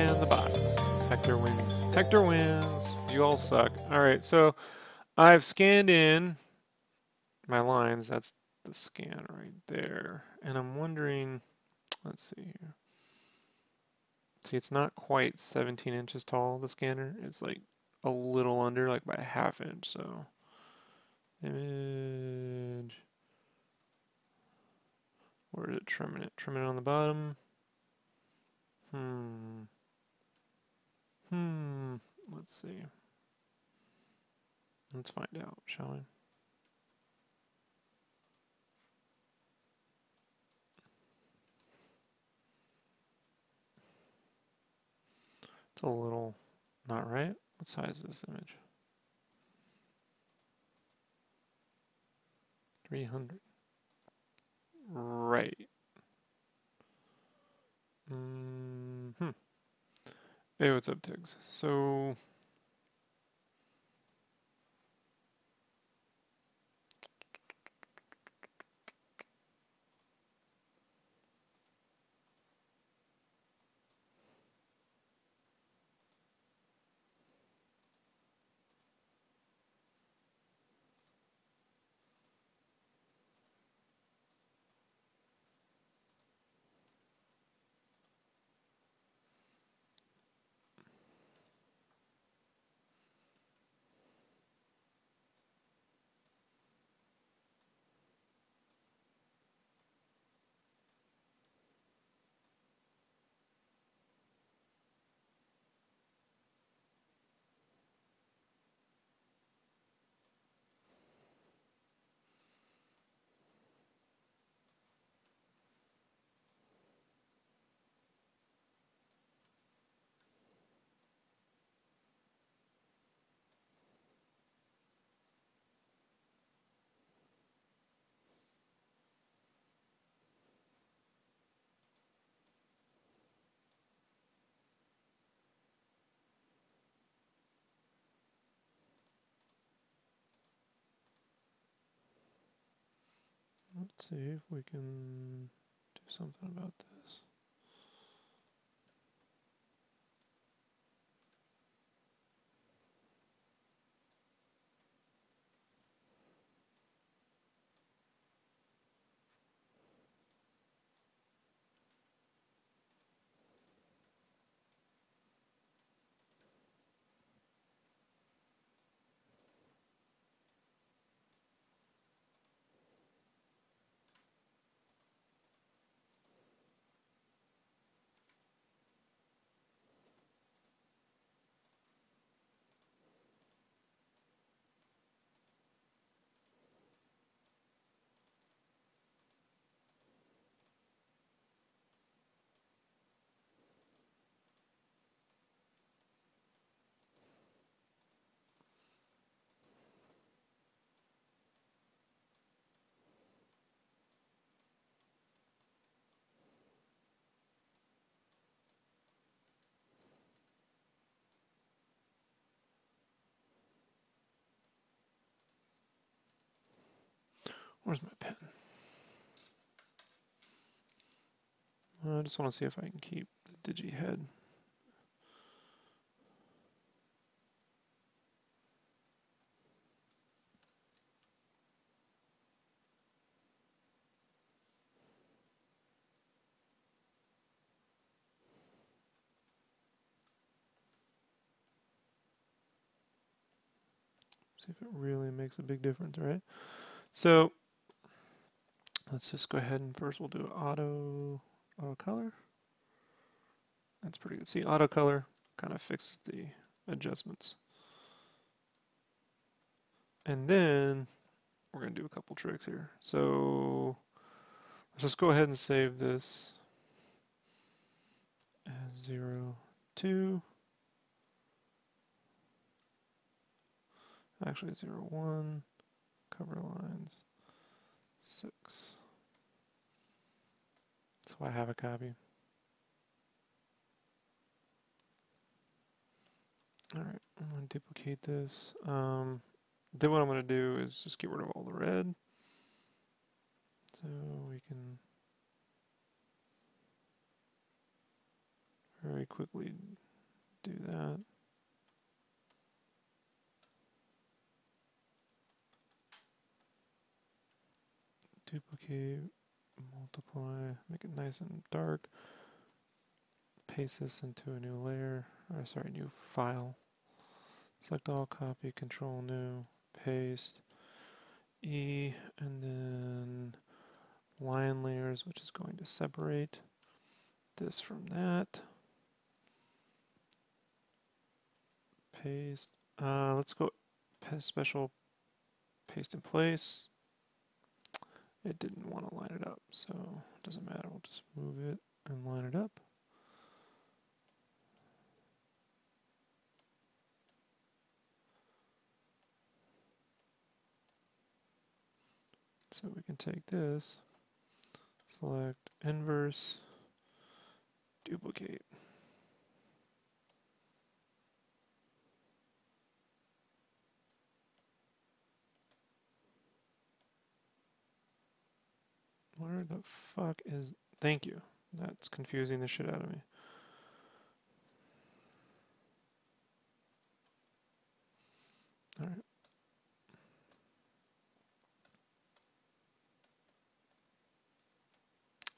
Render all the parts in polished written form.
And the bots. Hector wins. Hector wins. You all suck. Alright, so I've scanned in my lines. That's the scan right there. And I'm wondering, let's see here. See, it's not quite 17 inches tall, the scanner. It's like a little under, like by a ½ inch. So, image. Where is it trimming it? Trimming it on the bottom. Let's see. Let's find out, shall we? It's a little not right. What size is this image? 300. Right. Hey, what's up, Tiggs? So, let's see if we can do something about this. Where's my pen? I just want to see if I can keep the digi head. See if it really makes a big difference, right? So let's just go ahead and first we'll do auto color. That's pretty good. See, auto color kind of fixes the adjustments. And then we're going to do a couple tricks here. So let's just go ahead and save this as 0, 2. Actually 0, 1. Cover lines 6. So I have a copy. Alright, I'm going to duplicate this. Then what I'm going to do is just get rid of all the red. So we can very quickly do that. Duplicate, multiply, make it nice and dark. Paste this into a new layer, or sorry, new file. Select all, copy, control new, paste, E, and then line layers, which is going to separate this from that. Paste. Let's go special paste in place. It didn't want to line it up, so it doesn't matter. We'll just move it and line it up. So we can take this, select inverse, duplicate. Where the fuck is... Thank you. That's confusing the shit out of me. Alright.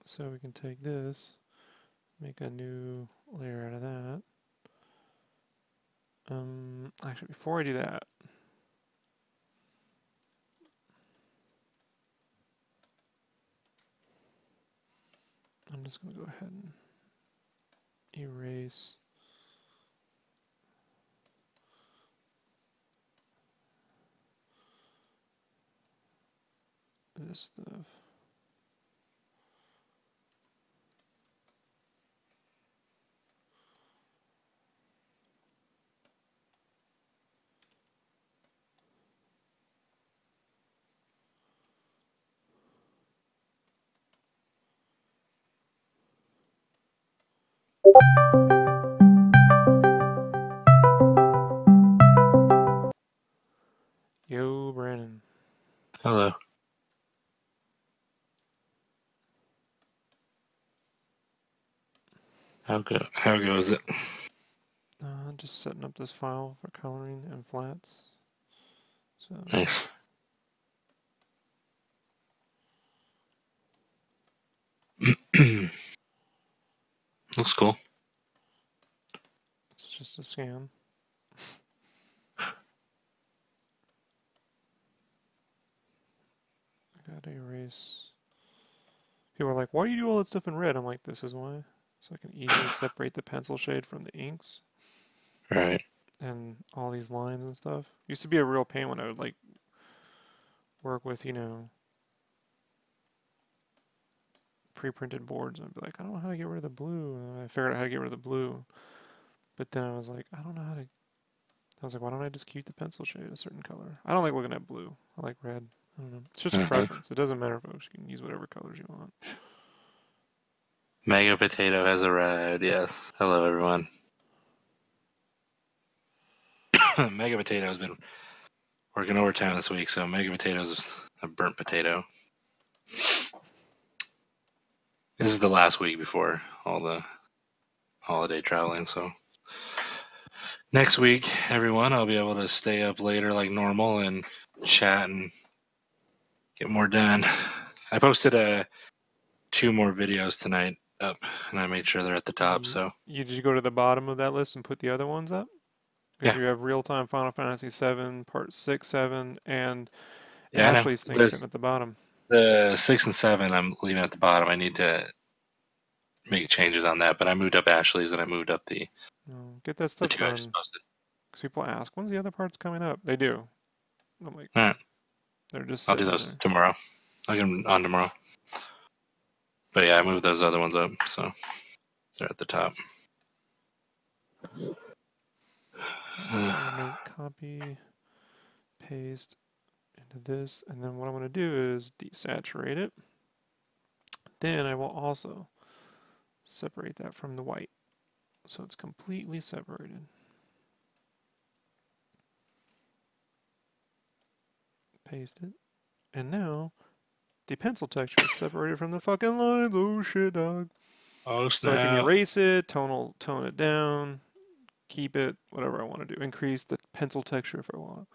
So we can take this, make a new layer out of that. Actually, before I do that, I'm just going to go ahead and erase this stuff. Yo, Brandon. Hello. How goes it? Just setting up this file for coloring and flats. So Nice. Looks cool. it's just a scan. I gotta erase. People are like, why do you do all that stuff in red? I'm like, this is why. So I can easily separate the pencil shade from the inks. Right. And all these lines and stuff. Used to be a real pain when I would like work with, you know, pre-printed boards. And I'd be like, I don't know how to get rid of the blue. And I figured out how to get rid of the blue. But then I was like, I don't know how to. I was like, why don't I just keep the pencil shade a certain color? I don't like looking at blue. I like red. I don't know. It's just a preference. It doesn't matter, folks. You can use whatever colors you want. Mega Potato has arrived. Yes. Hello, everyone. Mega Potato has been working overtime this week, so Mega Potato's a burnt potato. This is the last week before all the holiday traveling, so next week, everyone, I'll be able to stay up later like normal and chat and get more done. I posted 2 more videos tonight up, and I made sure they're at the top. So Did you go to the bottom of that list and put the other ones up? Because yeah, you have Realtime Final Fantasy VII, Part 6, 7, and yeah, I know. Ashley's thing sitting at the bottom. The 6 and 7, I'm leaving at the bottom. I need to make changes on that, but I moved up Ashley's and I moved up the Get that stuff 2 I done. just posted. Because people ask, when's the other parts coming up? They do. I'm like, all right, they're just I'll do sitting those there. tomorrow. I'll get them on tomorrow. But yeah, I moved those other ones up, so they're at the top. So I'm gonna make copy, paste into this, and then what I'm gonna do is desaturate it. Then I will also separate that from the white, so it's completely separated. Paste it, and now the pencil texture is separated from the fucking lines. Oh shit, dog. Oh So I can snap! erase it, tone it down, keep it, whatever I want to do. Increase the pencil texture if I want.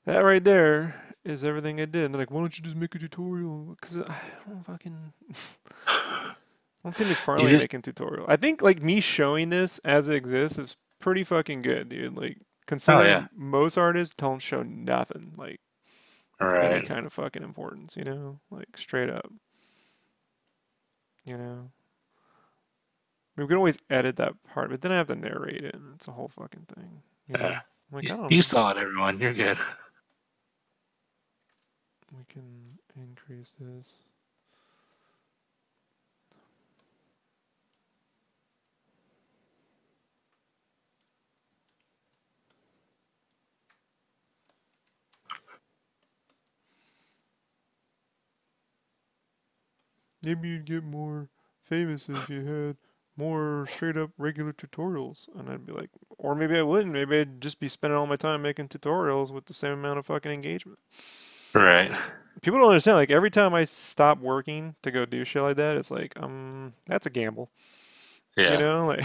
That right there is everything I did. And they're like, why don't you just make a tutorial? Because I don't fucking... I don't see You McFarlane did. making tutorial. I think like me showing this as it exists is pretty fucking good, dude. Like Oh yeah. considering most artists don't show nothing like All of any right. kind of fucking importance, you know? Like straight up, you know? I mean, we can always edit that part, but then I have to narrate it, and it's a whole fucking thing, you know? Yeah. I'm like, I don't You know. saw it, everyone. You're good. We can increase this. Maybe you'd get more famous if you had more straight up regular tutorials. And I'd be like, or maybe I wouldn't. Maybe I'd just be spending all my time making tutorials with the same amount of fucking engagement. Right. People don't understand. Like every time I stop working to go do shit like that, it's like, that's a gamble. You Yeah. know, like,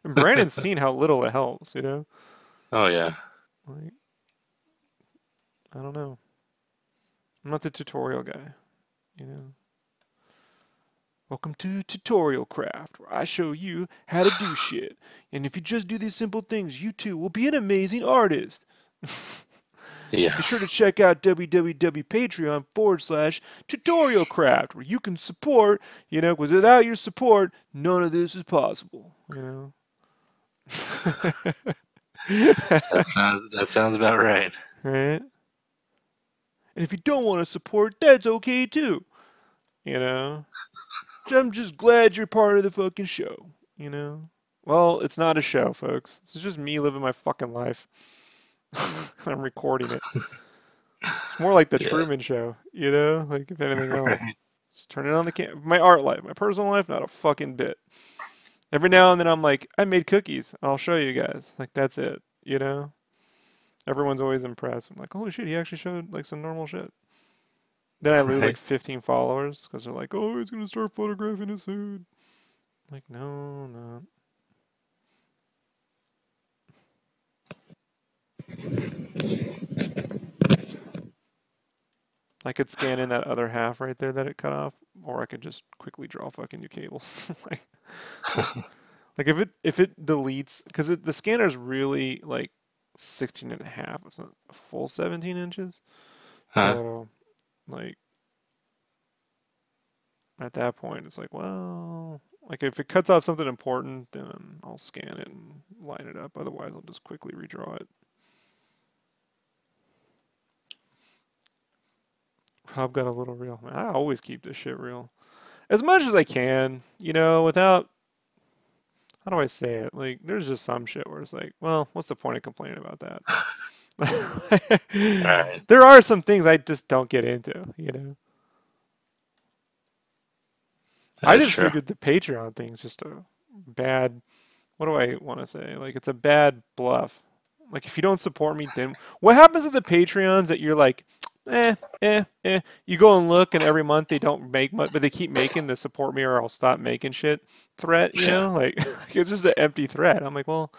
and Brandon's seen how little it helps. You know, Oh yeah. like I don't know. I'm not the tutorial guy. You know. Welcome to Tutorial Craft, where I show you how to do shit. And if you just do these simple things, you too will be an amazing artist. Be sure to Yes. check out www.patreon.com/tutorialcraft, where you can support, you know, because without your support, none of this is possible, you know. That sounds about right. Right? And if you don't want to support, that's okay too, you know. I'm just glad you're part of the fucking show, you know? Well, it's not a show, folks. This is just me living my fucking life. I'm recording it. It's more like the Yeah. Truman Show, you know? Like, if anything else. Right. Just turn it on the camera. My art life, my personal life, not a fucking bit. Every now and then I'm like, I made cookies. I'll show you guys. Like, that's it, you know? Everyone's always impressed. I'm like, holy shit, he actually showed like some normal shit. Then I lose like Right. 15 followers because they're like, oh, he's gonna start photographing his food. Like, no, no. I could scan in that other half right there that it cut off, or I could just quickly draw fucking new cables. like, like if it deletes, because the scanner's really like 16 and a half. It's not a full 17 inches. Huh? So like at that point, it's like, well, like if it cuts off something important, then I'll scan it and line it up. Otherwise, I'll just quickly redraw it. Rob got a little real. I always keep this shit real. As much as I can, you know, without, how do I say it? Like, there's just some shit where it's like, well, what's the point of complaining about that? Right. There are some things I just don't get into, you know. I That's just true. figured the Patreon thing's just a bad, what do I want to say? Like, it's a bad bluff. Like, if you don't support me, then what happens to the Patreons that you're like, You go and look, and every month they don't make much, but they keep making the support me or I'll stop making shit threat, you Yeah. know? Like, it's just an empty threat. I'm like, well,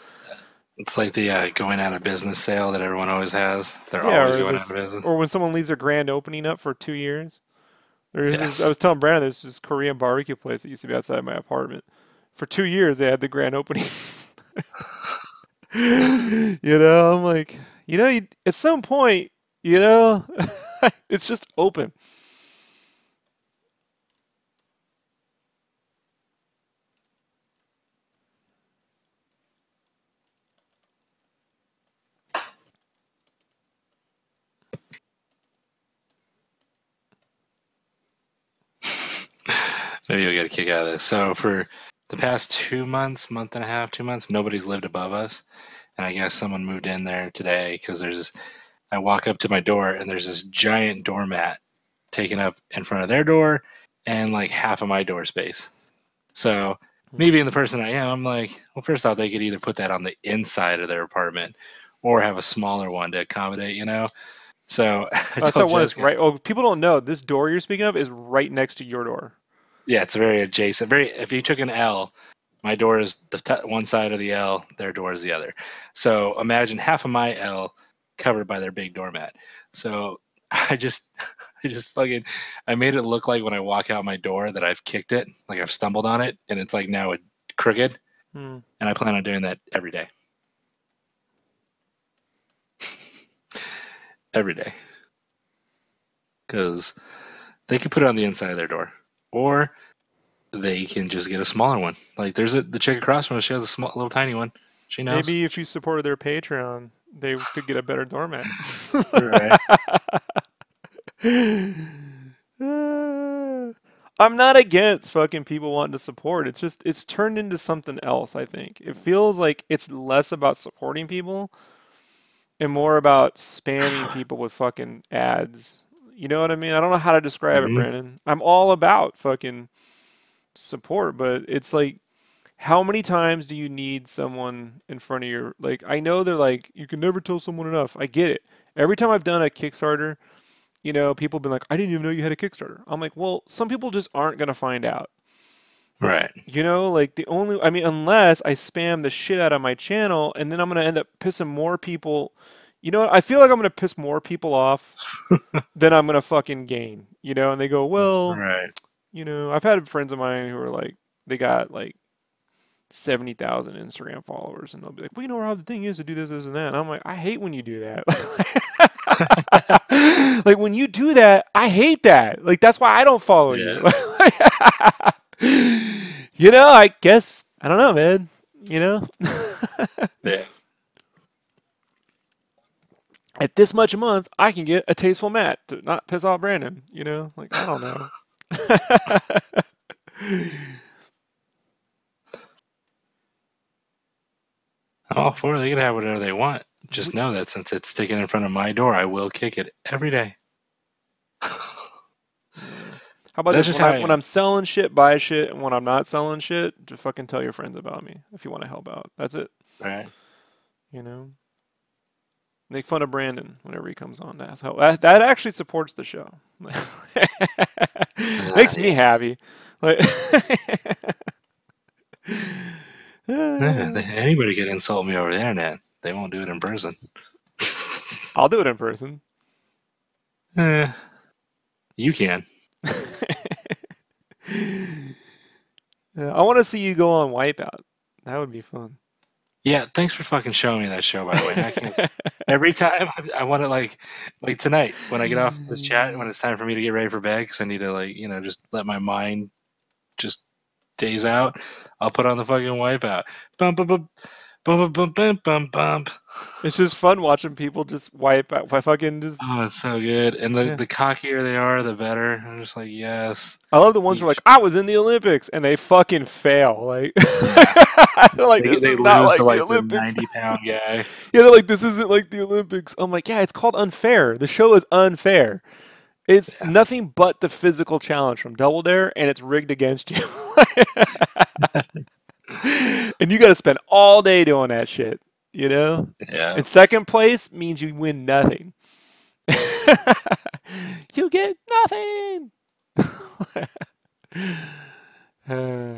It's like the going out of business sale that everyone always has. They're yeah, always or going out of this, business. or when someone leaves their grand opening up for 2 years. There's this, I Yes. was telling Brandon, there's this Korean barbecue place that used to be outside my apartment. For 2 years, they had the grand opening. You know, I'm like, you know, at some point, you know, it's just open. Maybe you'll get a kick out of this. So for the past 2 months, month and a half, 2 months, nobody's lived above us. And I guess someone moved in there today because there's this. I walk up to my door and there's this giant doormat taken up in front of their door and like half of my door space. So me being the person I am, I'm like, well, first off, they could either put that on the inside of their apartment or have a smaller one to accommodate, you know? So I That's how told one is Jessica, right. Oh, people don't know this door you're speaking of is right next to your door. Yeah, it's very adjacent. Very. If you took an L, my door is one side of the L, their door is the other. So imagine half of my L covered by their big doormat. So I just, I just fucking, I made it look like when I walk out my door that I've kicked it, like I've stumbled on it, and it's like now a crooked. Hmm. And I plan on doing that every day. Every day. Because they can put it on the inside of their door. Or they can just get a smaller one. Like the chick across from us, she has a small, little tiny one. She knows. Maybe if you supported their Patreon, they could get a better doormat. Right. I'm not against fucking people wanting to support. It's just it's turned into something else, I think. It feels like it's less about supporting people and more about spamming people with fucking ads. You know what I mean? I don't know how to describe it, Mm-hmm. Brandon. I'm all about fucking support, but it's like how many times do you need someone in front of your like I know they're like you can never tell someone enough. I get it. Every time I've done a Kickstarter, you know, people have been like, I didn't even know you had a Kickstarter. I'm like, well, some people just aren't going to find out. Right. You know, like the only, I mean, unless I spam the shit out of my channel and then I'm going to end up pissing more people. You know what? I feel like I'm going to piss more people off than I'm going to fucking gain, you know? And they go, well, Right. you know, I've had friends of mine who are like, they got like 70,000 Instagram followers and they'll be like, well, you know how the thing is to do this, this, and that. And I'm like, I hate when you do that. Like when you do that, I hate that. Like that's why I don't follow you. Yeah. You know, I guess I don't know, man. You know, Yeah. at this much a month, I can get a tasteful mat to not piss off Brandon. You know, like I don't know. I'm all for it. They can have whatever they want. Just know that since it's sticking in front of my door, I will kick it every day. Yeah. How about That's this? just how I When am. I'm selling shit, buy shit, and when I'm not selling shit, just fucking tell your friends about me if you want to help out. That's it. Right. You know, make fun of Brandon whenever he comes on. That actually supports the show. Makes me Yes. happy. Like, Anybody can insult me over the internet. They won't do it in person. I'll do it in person. Eh, you can. Yeah, I want to see you go on Wipeout. That would be fun. Yeah, thanks for fucking showing me that show, by the way. I can't. Every time I want to like tonight when I get off this chat, when it's time for me to get ready for bed, because I need to just let my mind just days out. I'll put on the fucking Wipeout. Bump bump bump bump bump bump bump bump. It's just fun watching people just wipe out. I fucking just Oh, it's so good. And yeah. the cockier they are, the better. I'm just like, yes. I love the ones who are like, Each. I was in the Olympics, and they fucking fail. Like, Yeah. they're like, this They is not lose to like the like the Olympics. 90-pound guy. Yeah, they're like, this isn't like the Olympics. I'm like, yeah, it's called unfair. The show is unfair. It's Yeah. nothing but the physical challenge from Double Dare, and it's rigged against you. And you got to spend all day doing that shit, you know? Yeah. And second place means you win nothing. You get nothing.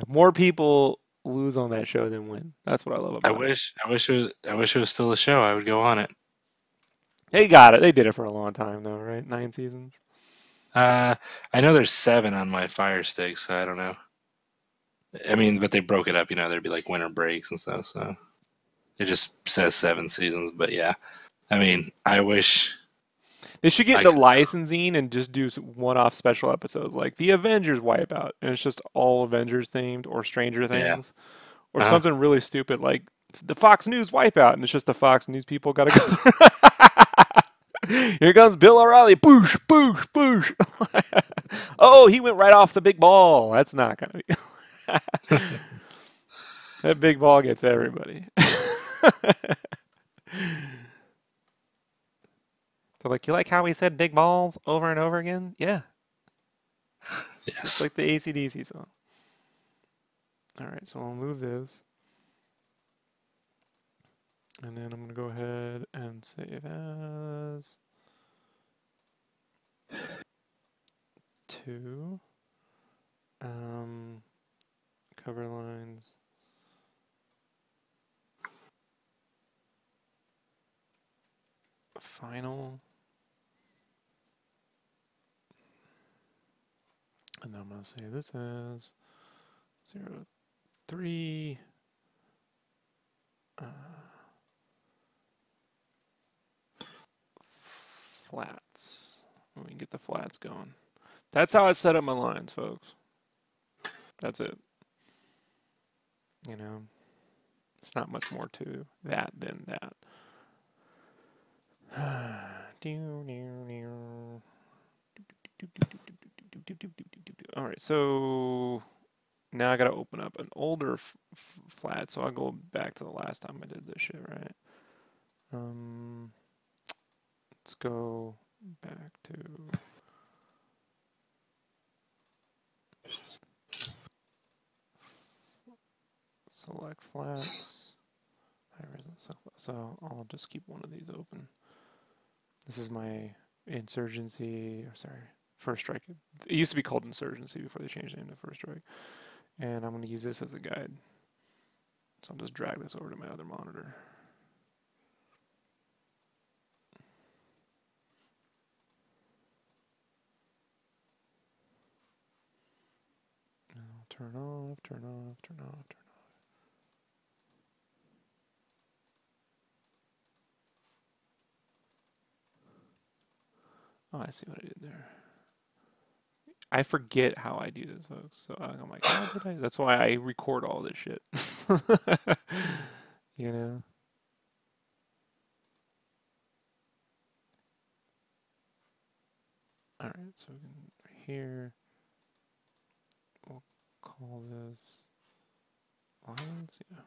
More people lose on that show than win. That's what I love I about it. wish it was still a show. I would go on it. They got it. They did it for a long time, though, right? 9 seasons. I know there's 7 on my Fire Stick, so I don't know. I mean, but they broke it up. There'd be like winter breaks and stuff. So it just says 7 seasons. But yeah, I mean, I wish They should get I into could. licensing and just do one-off special episodes, like the Avengers Wipeout, and it's just all Avengers themed, or Stranger Yeah. Things, or Uh-huh. something really stupid like the Fox News Wipeout, and it's just the Fox News people got to go. Here comes Bill O'Reilly. Boosh, boosh, boosh. Oh, he went right off the big ball. That's not gonna be. That big ball gets everybody. They're like, you like how we said big balls over and over again? Yeah. It's Yes. like the AC/DC song. All right, so I'll move this. And then I'm going to go ahead and save as 2. cover lines. Final. And then I'm going to save this as 0, 3. Flats. We can get the flats going. That's how I set up my lines, folks. That's it. You know, it's not much more to that than that. All right, so now I got to open up an older flat, so I'll go back to the last time I did this shit, right? Let's go back to select flats. So I'll just keep one of these open. This is my insurgency, or sorry, first strike. It used to be called insurgency before they changed the name to first strike. And I'm going to use this as a guide. So I'll just drag this over to my other monitor. Now turn off, turn off, turn off, turn off. Oh, I see what I did there. I forget how I do this, folks. So I'm like, how did I? That's why I record all this shit. You know? All right, so we can right here. We'll call this lines. Yeah.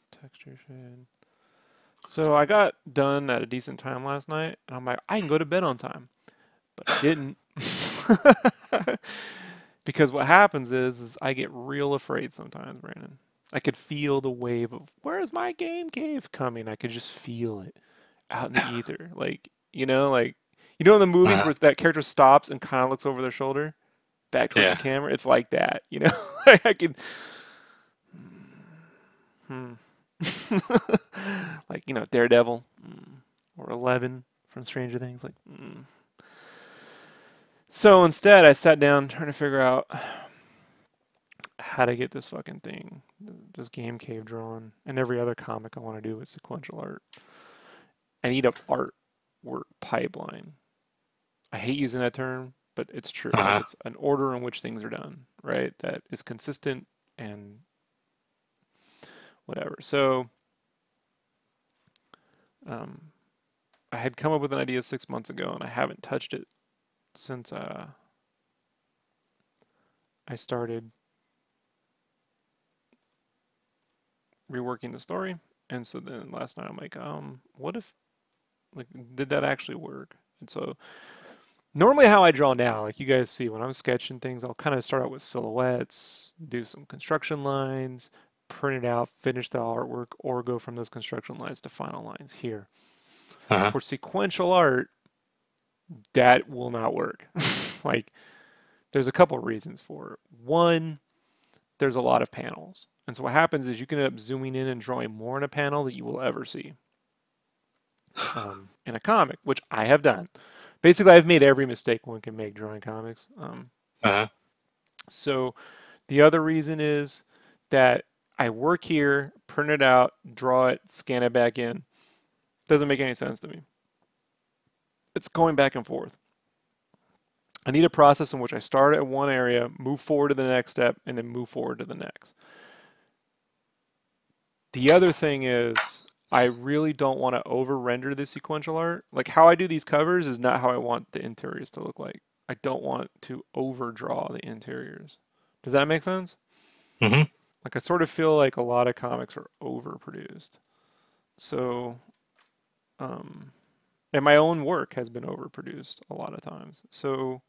Texture shade. So I got done at a decent time last night, and I'm like, I can go to bed on time. But I didn't. Because what happens is I get real afraid sometimes, Brandon. I could feel the wave of, where's my game cave coming? I could just feel it out in the ether. Like, in the movies where that character stops and kind of looks over their shoulder back towards the camera? It's like that, I can... like, Daredevil or 11 from Stranger Things. Like, So instead, I sat down trying to figure out how to get this fucking thing, this game cave drawn, and every other comic I want to do with sequential art. I need a artwork pipeline. I hate using that term, but it's true. Like, it's an order in which things are done, right? That is consistent and whatever. So I had come up with an idea 6 months ago, and I haven't touched it since I started reworking the story. And so then last night I'm like, what if, like, did that actually work? And so normally how I draw now, like you guys see when I'm sketching things, I'll kind of start out with silhouettes, do some construction lines, print it out, finish the artwork, or go from those construction lines to final lines here. For sequential art, that will not work. Like, there's a couple reasons for it. One, there's a lot of panels. And so what happens is you can end up zooming in and drawing more in a panel than you will ever see in a comic, which I have done. Basically, I've made every mistake one can make drawing comics. So the other reason is that I work here, print it out, draw it, scan it back in. Doesn't make any sense to me. It's going back and forth. I need a process in which I start at one area, move forward to the next step, and then move forward to the next. The other thing is I really don't want to over-render the sequential art. Like, how I do these covers is not how I want the interiors to look like. I don't want to overdraw the interiors. Does that make sense? Mm-hmm. Like, I sort of feel like a lot of comics are overproduced. So, and my own work has been overproduced a lot of times. So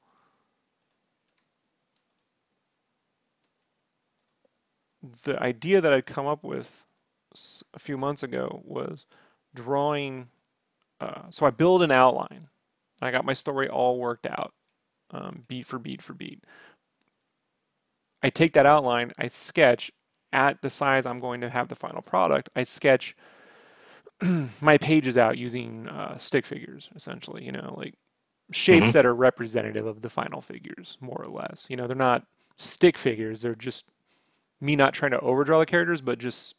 the idea that I'd come up with a few months ago was drawing. So I build an outline. I got my story all worked out, beat for beat for beat. I take that outline, I sketch at the size I'm going to have the final product. I sketch my pages out using stick figures, essentially, like shapes Hmm. that are representative of the final figures, more or less. They're not stick figures, they're just me not trying to overdraw the characters, but just,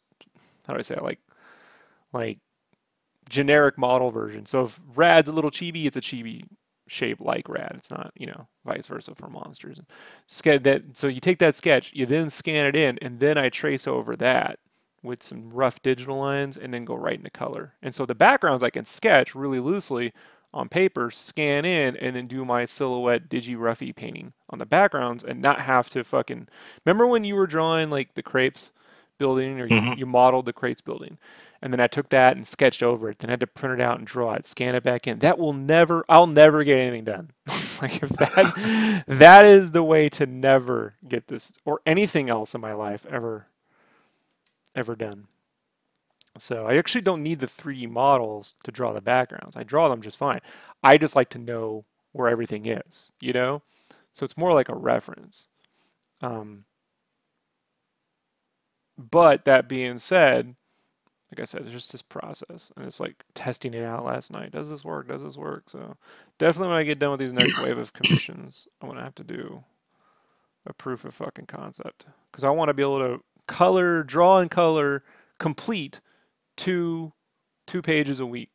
how do I say it, like generic model version. So if Rad's a little chibi, it's a chibi shape like Rad. It's not, vice versa for monsters. So you take that sketch, you then scan it in, and then I trace over that with some rough digital lines and then go right into color. And so the backgrounds I can sketch really loosely on paper, scan in, and then do my silhouette digi-roughy painting on the backgrounds and not have to fucking... Remember when you were drawing like the crepes building, or you, Hmm. you modeled the crates building, and then I took that and sketched over it, then had to print it out and draw it, scan it back in. I'll never get anything done. Like if that is the way to never get this or anything else in my life ever done. So I actually don't need the 3D models to draw the backgrounds. I draw them just fine. I just like to know where everything is. So it's more like a reference. Um, but that being said, like I said, it's just this process, and it's like testing it out last night. Does this work? Does this work? So definitely when I get done with these next wave of commissions, I'm gonna have to do a proof of fucking concept, because I want to be able to draw and color, complete two pages a week.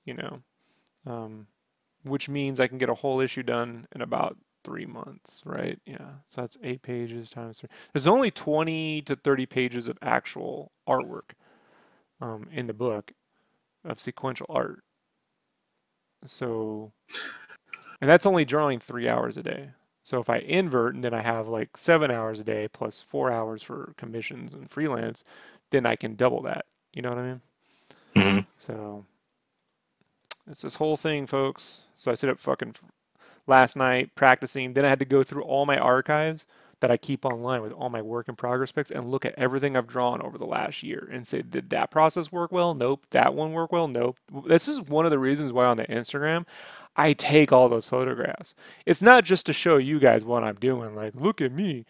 You know, um, which means I can get a whole issue done in about 3 months, right? Yeah, so that's 8 pages times 3. There's only 20 to 30 pages of actual artwork in the book of sequential art. So, and that's only drawing 3 hours a day. So if I invert and then I have like 7 hours a day plus 4 hours for commissions and freelance, then I can double that. You know what I mean? Hmm. So it's this whole thing, folks. So I sit up fucking last night practicing. Then I had to go through all my archives that I keep online with all my work in progress pics and look at everything I've drawn over the last year and say, did that process work well? Nope. That one work well? Nope. This is one of the reasons why on the Instagram I take all those photographs. It's not just to show you guys what I'm doing, like, look at me.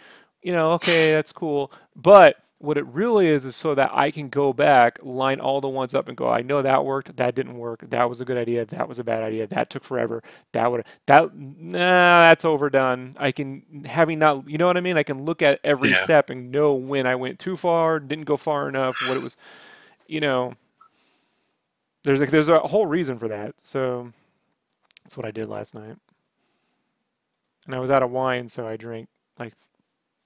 Okay, that's cool. But what it really is so that I can go back, line all the ones up and go, I know that worked, that didn't work, that was a good idea, that was a bad idea, that took forever, that's overdone. I can, having not, you know what I mean? I can look at every Yeah. step and know when I went too far, didn't go far enough, what it was, you know, there's a whole reason for that. So that's what I did last night. And I was out of wine, so I drank like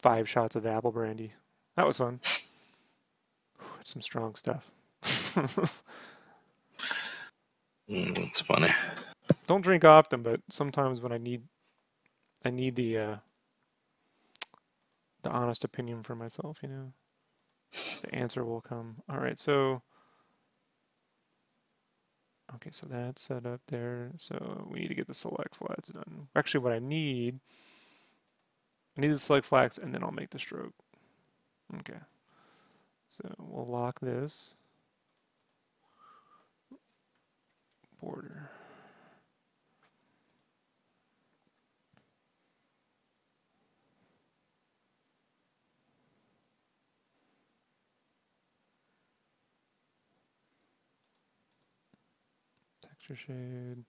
5 shots of apple brandy. That was fun. It's some strong stuff. It's funny. Don't drink often, but sometimes when I need the honest opinion for myself. The answer will come. All right, so okay, so that's set up there. So we need to get the select flats done. Actually, what I need the select flats, and then I'll make the stroke. Okay, so we'll lock this border. Texture shade.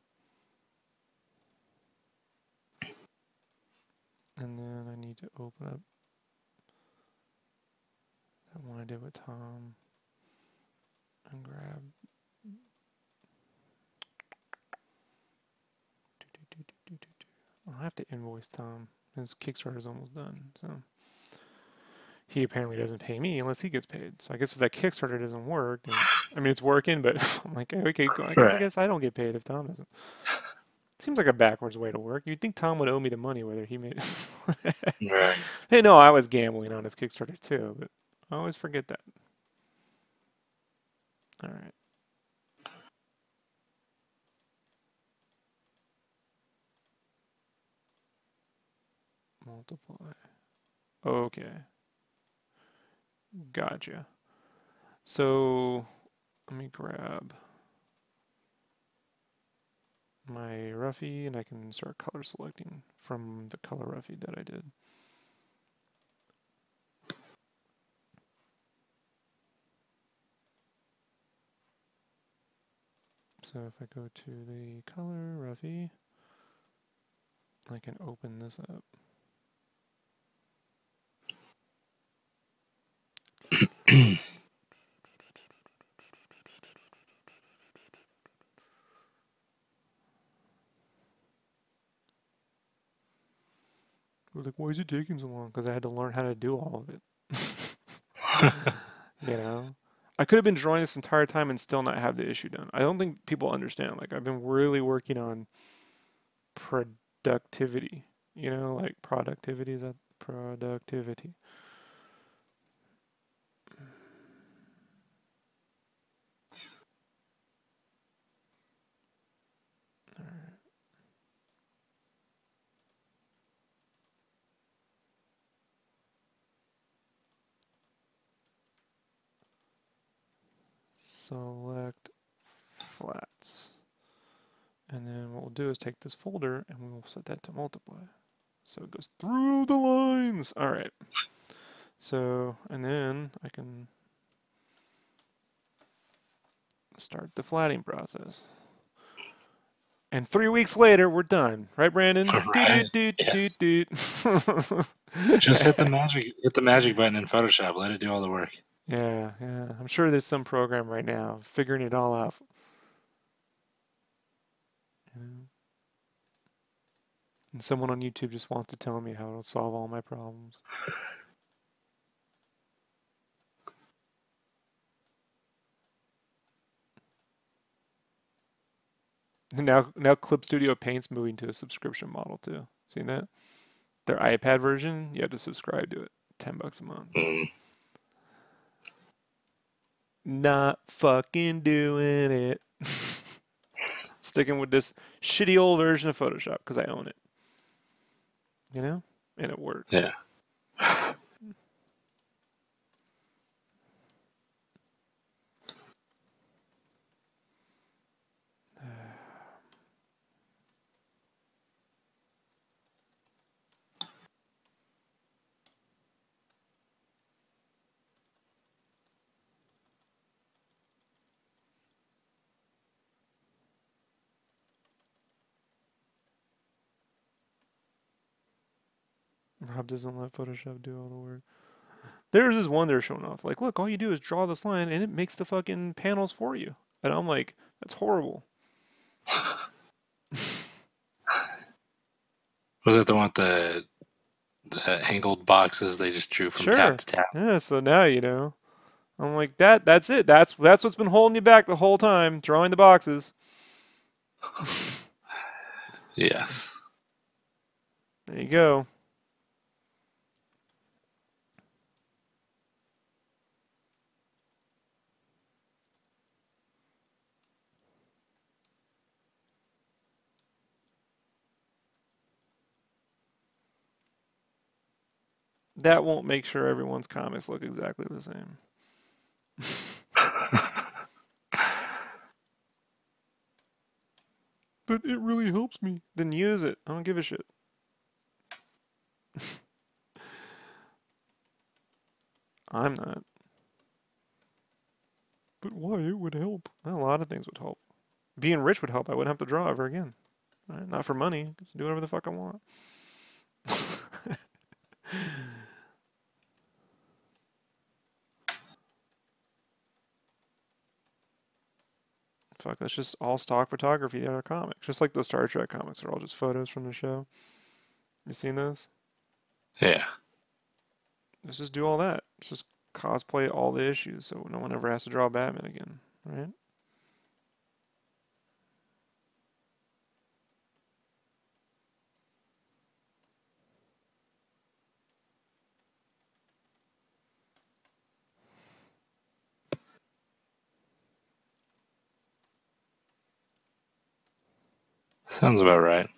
And then I need to open up that one I did with Tom and grab. I'll have to invoice Tom. His Kickstarter's almost done, so he apparently doesn't pay me unless he gets paid. So I guess if that Kickstarter doesn't work, then, I mean it's working, but I'm like, okay, I Right. guess I don't get paid if Tom doesn't. Seems like a backwards way to work. You'd think Tom would owe me the money whether he made. Right. Hey, no, I was gambling on his Kickstarter too, but I always forget that. All right. Multiply. Okay. Gotcha. So let me grab my roughy and I can start color selecting from the color roughy that I did. So if I go to the color roughy, I can open this up. I was like, why is it taking so long? Because I had to learn how to do all of it. You know? I could have been drawing this entire time and still not have the issue done. I don't think people understand. Like, I've been really working on productivity. You know, like productivity is that productivity. All right. Select flats. And then what we'll do is take this folder and we will set that to multiply. So it goes through the lines. All right. So, and then I can start the flatting process. And 3 weeks later, we're done. Right, Brandon? Doot, Right? doot, doot, doot, Yes. doot. Just hit the magic button in Photoshop. Let it do all the work. Yeah, yeah. I'm sure there's some program right now figuring it all out. You know? And someone on YouTube just wants to tell me how to solve all my problems. And now Clip Studio Paint's moving to a subscription model too. Seen that? Their iPad version, you have to subscribe to it. $10 a month. Mm. Not fucking doing it. Sticking with this shitty old version of Photoshop because I own it. You know? And it works. Yeah. Rob doesn't let Photoshop do all the work. There's this one they're showing off. Like, look, all you do is draw this line and it makes the fucking panels for you. And I'm like, that's horrible. Was it the one with the angled boxes they just drew from tab Sure. to tab? Yeah, so now you know. I'm like, that's it. That's what's been holding you back the whole time, drawing the boxes. Yes. There you go. That won't make sure everyone's comics look exactly the same. But it really helps me. Then use it. I don't give a shit. I'm not. But why? It would help. A lot of things would help. Being rich would help. I wouldn't have to draw ever again. Right? Not for money. Just do whatever the fuck I want. Fuck, that's just all stock photography in our comics. Just like the Star Trek comics are all just photos from the show. You seen those? Yeah. Let's just do all that. Let's just cosplay all the issues so no one ever has to draw Batman again, right? Sounds about right.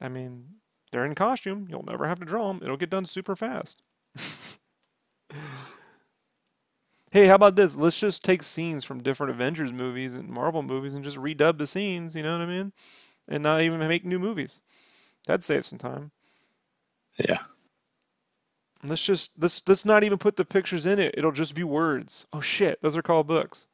I mean, They're in costume. You'll never have to draw them. It'll get done super fast. Hey, how about this? Let's just take scenes from different Avengers movies and Marvel movies and just redub the scenes, you know what I mean? And not even make new movies. That'd save some time. Yeah. Let's not even put the pictures in it. It'll just be words. Oh shit, those are called books.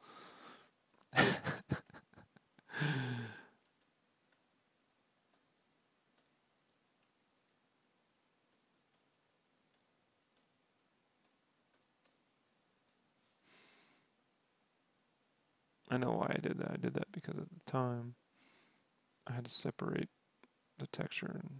I know why I did that. I did that because at the time I had to separate the texture and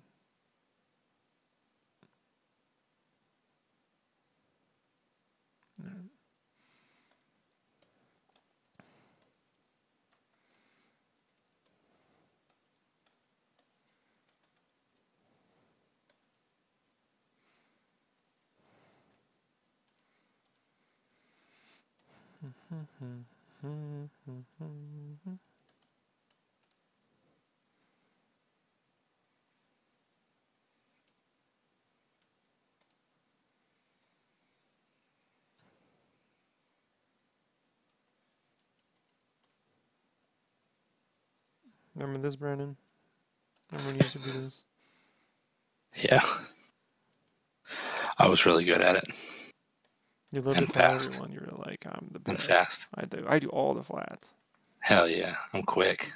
remember this, Brandon? Remember when you used to do this? Yeah. I was really good at it. You lived to And tell fast. everyone you were like, I'm the And best. fast. I do all the flats. Hell yeah. I'm quick.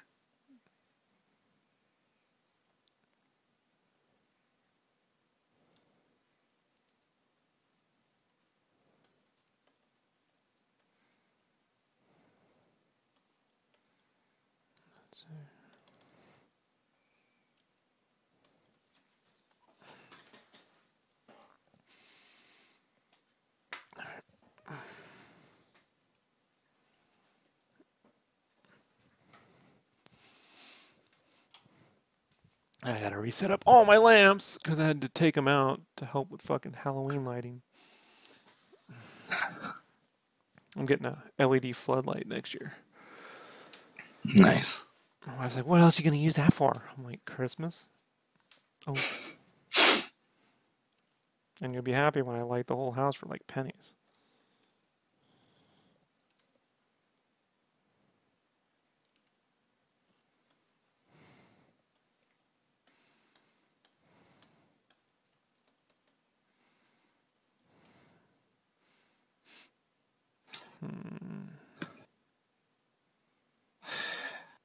Let's see. I had to reset up all my lamps because I had to take them out to help with fucking Halloween lighting. I'm getting a LED floodlight next year. Nice. My wife's like, what else are you going to use that for? I'm like, Christmas? Oh. And you'll be happy when I light the whole house for like pennies.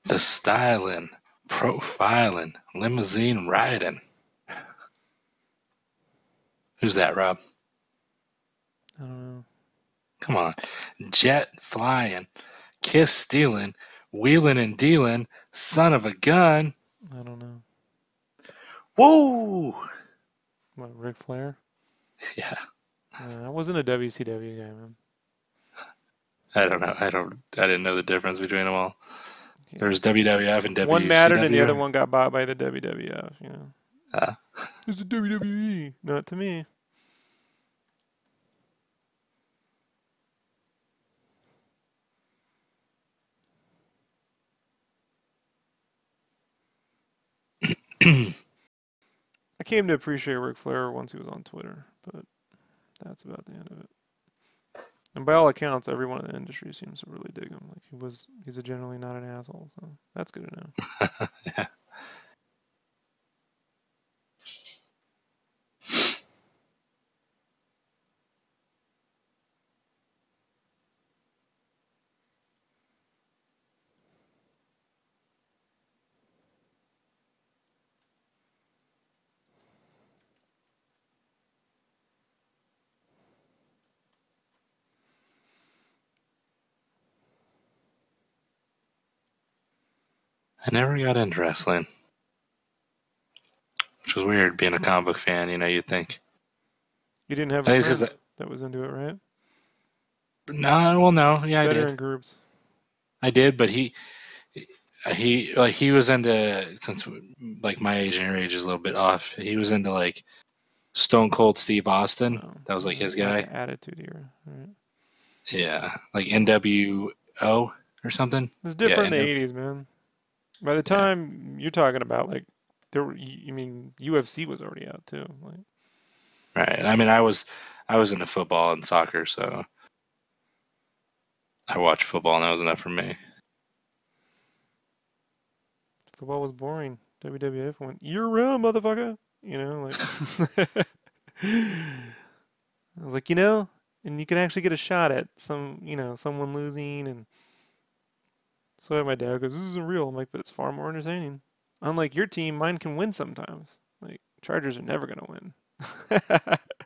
The styling, profiling, limousine riding. Who's that, Rob? I don't know. Come on. Jet flying, kiss stealing, wheeling and dealing, son of a gun. I don't know. Whoa! What, Ric Flair? Yeah. I wasn't a WCW guy, man. I don't know. I didn't know the difference between them all. Yeah. There's WWF and WCW. One mattered and the other one got bought by the WWF, you know. It's the WWE. Not to me. I came to appreciate Ric Flair once he was on Twitter, but that's about the end of it. And by all accounts, everyone in the industry seems to really dig him. Like he's a generally not an asshole, so that's good to know. Yeah. I never got into wrestling, which was weird being a comic book fan. You know, you'd think. You didn't have I a think it's friend 'cause that was into it, right? no, well, no, It's yeah, I better did. in groups. I did, but he was into, since like my age and your age is a little bit off. He was into like Stone Cold Steve Austin. Oh, That was like his like guy. Attitude Era, right? Yeah, like NWO or something. It's different Yeah, in the '80s, man. By the time you're talking about like I mean, UFC was already out too. Like, Right. I mean, I was into football and soccer, so I watched football, and that was enough for me. football was boring. WWF went, "You're around, motherfucker." Like I was like, and you can actually get a shot at someone losing, and so my dad goes, "This isn't real." I'm like, "But it's far more entertaining. Unlike your team, mine can win sometimes. Like Chargers are never gonna win."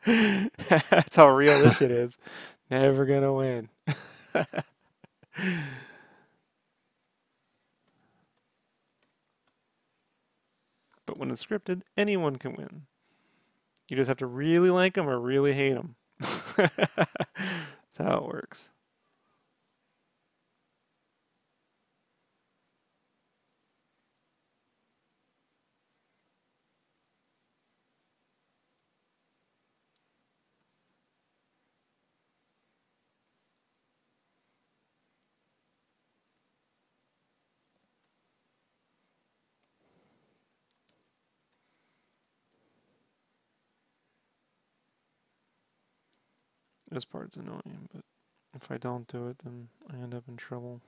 That's how real this shit is. Never gonna win. But when it's scripted, anyone can win. You just have to really like them or really hate them. That's how it works. This part's annoying, but if I don't do it, then I end up in trouble.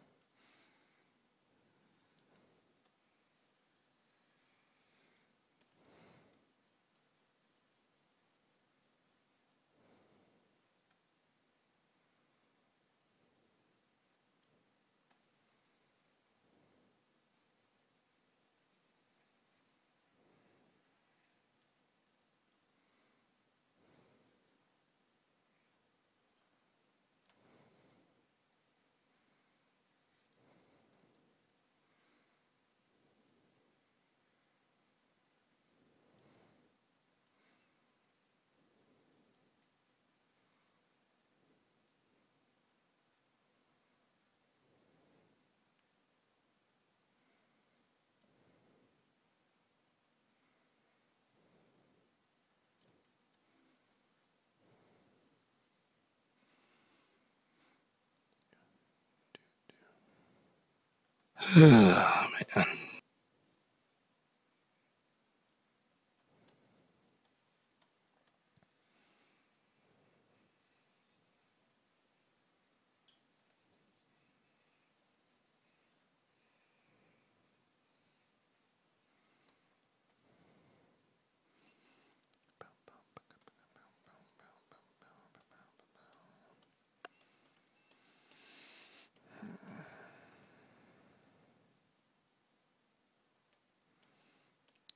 Oh, man.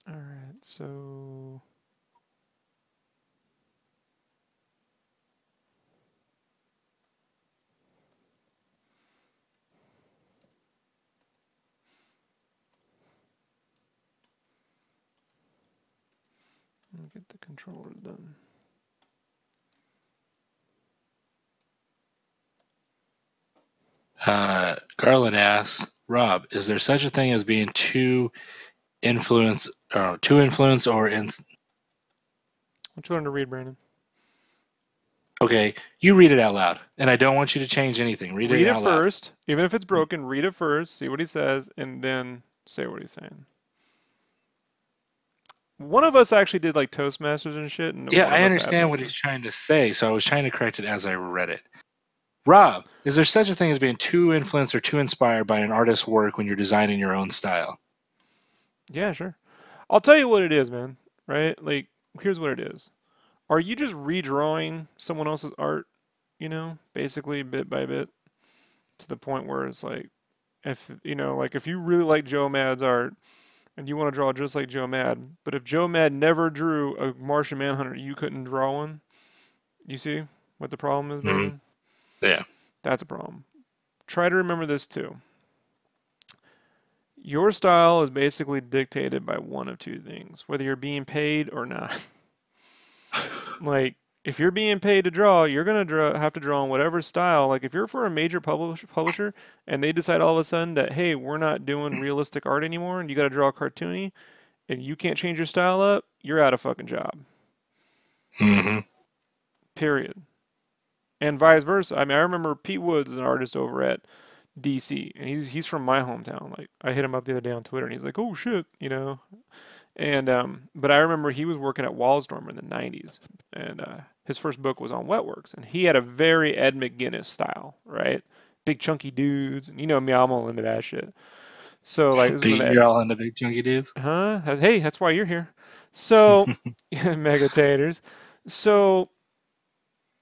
Alright, so let me get the controller done. Garland asks, Rob, is there such a thing as being too influence or in? Why don't you learn to read, Brandon? Okay, you read it out loud, and I don't want you to change anything. Read it Read it out loud. first, even if it's broken. Read it first, see what he says, and then say what he's saying. One of us actually did like Toastmasters and shit, and Yeah, one of I us hasn't. understand what he's trying to say, so I was trying to correct it as I read it. Rob, is there such a thing as being too influenced or too inspired by an artist's work when you're designing your own style? Yeah, sure. I'll tell you what it is, man. Right? Like, here's what it is. Are you just redrawing someone else's art? Basically bit by bit, to the point where it's like, if you really like Joe Mad's art and you want to draw just like Joe Mad, but if Joe Mad never drew a Martian Manhunter, you couldn't draw one. You see what the problem is, Mm-hmm. Brandon? Yeah. That's a problem. Try to remember this too. Your style is basically dictated by one of two things, whether you're being paid or not. Like, if you're being paid to draw, you're gonna have to draw in whatever style. Like, if you're for a major publisher and they decide all of a sudden that, hey, we're not doing realistic art anymore, and you got to draw cartoony, and you can't change your style up, you're out of fucking job. Mm-hmm. Period. And vice versa. I mean, I remember Pete Woods is an artist over at DC, and he's from my hometown. Like, I hit him up the other day on Twitter, and he's like, "Oh shit," And but I remember he was working at Wildstorm in the '90s, and his first book was on Wetworks, and he had a very Ed McGuinness style, right? Big chunky dudes, and you know me, I'm all into that shit. So like this is when You're all into big chunky dudes. Hey, that's why you're here. So mega taters. So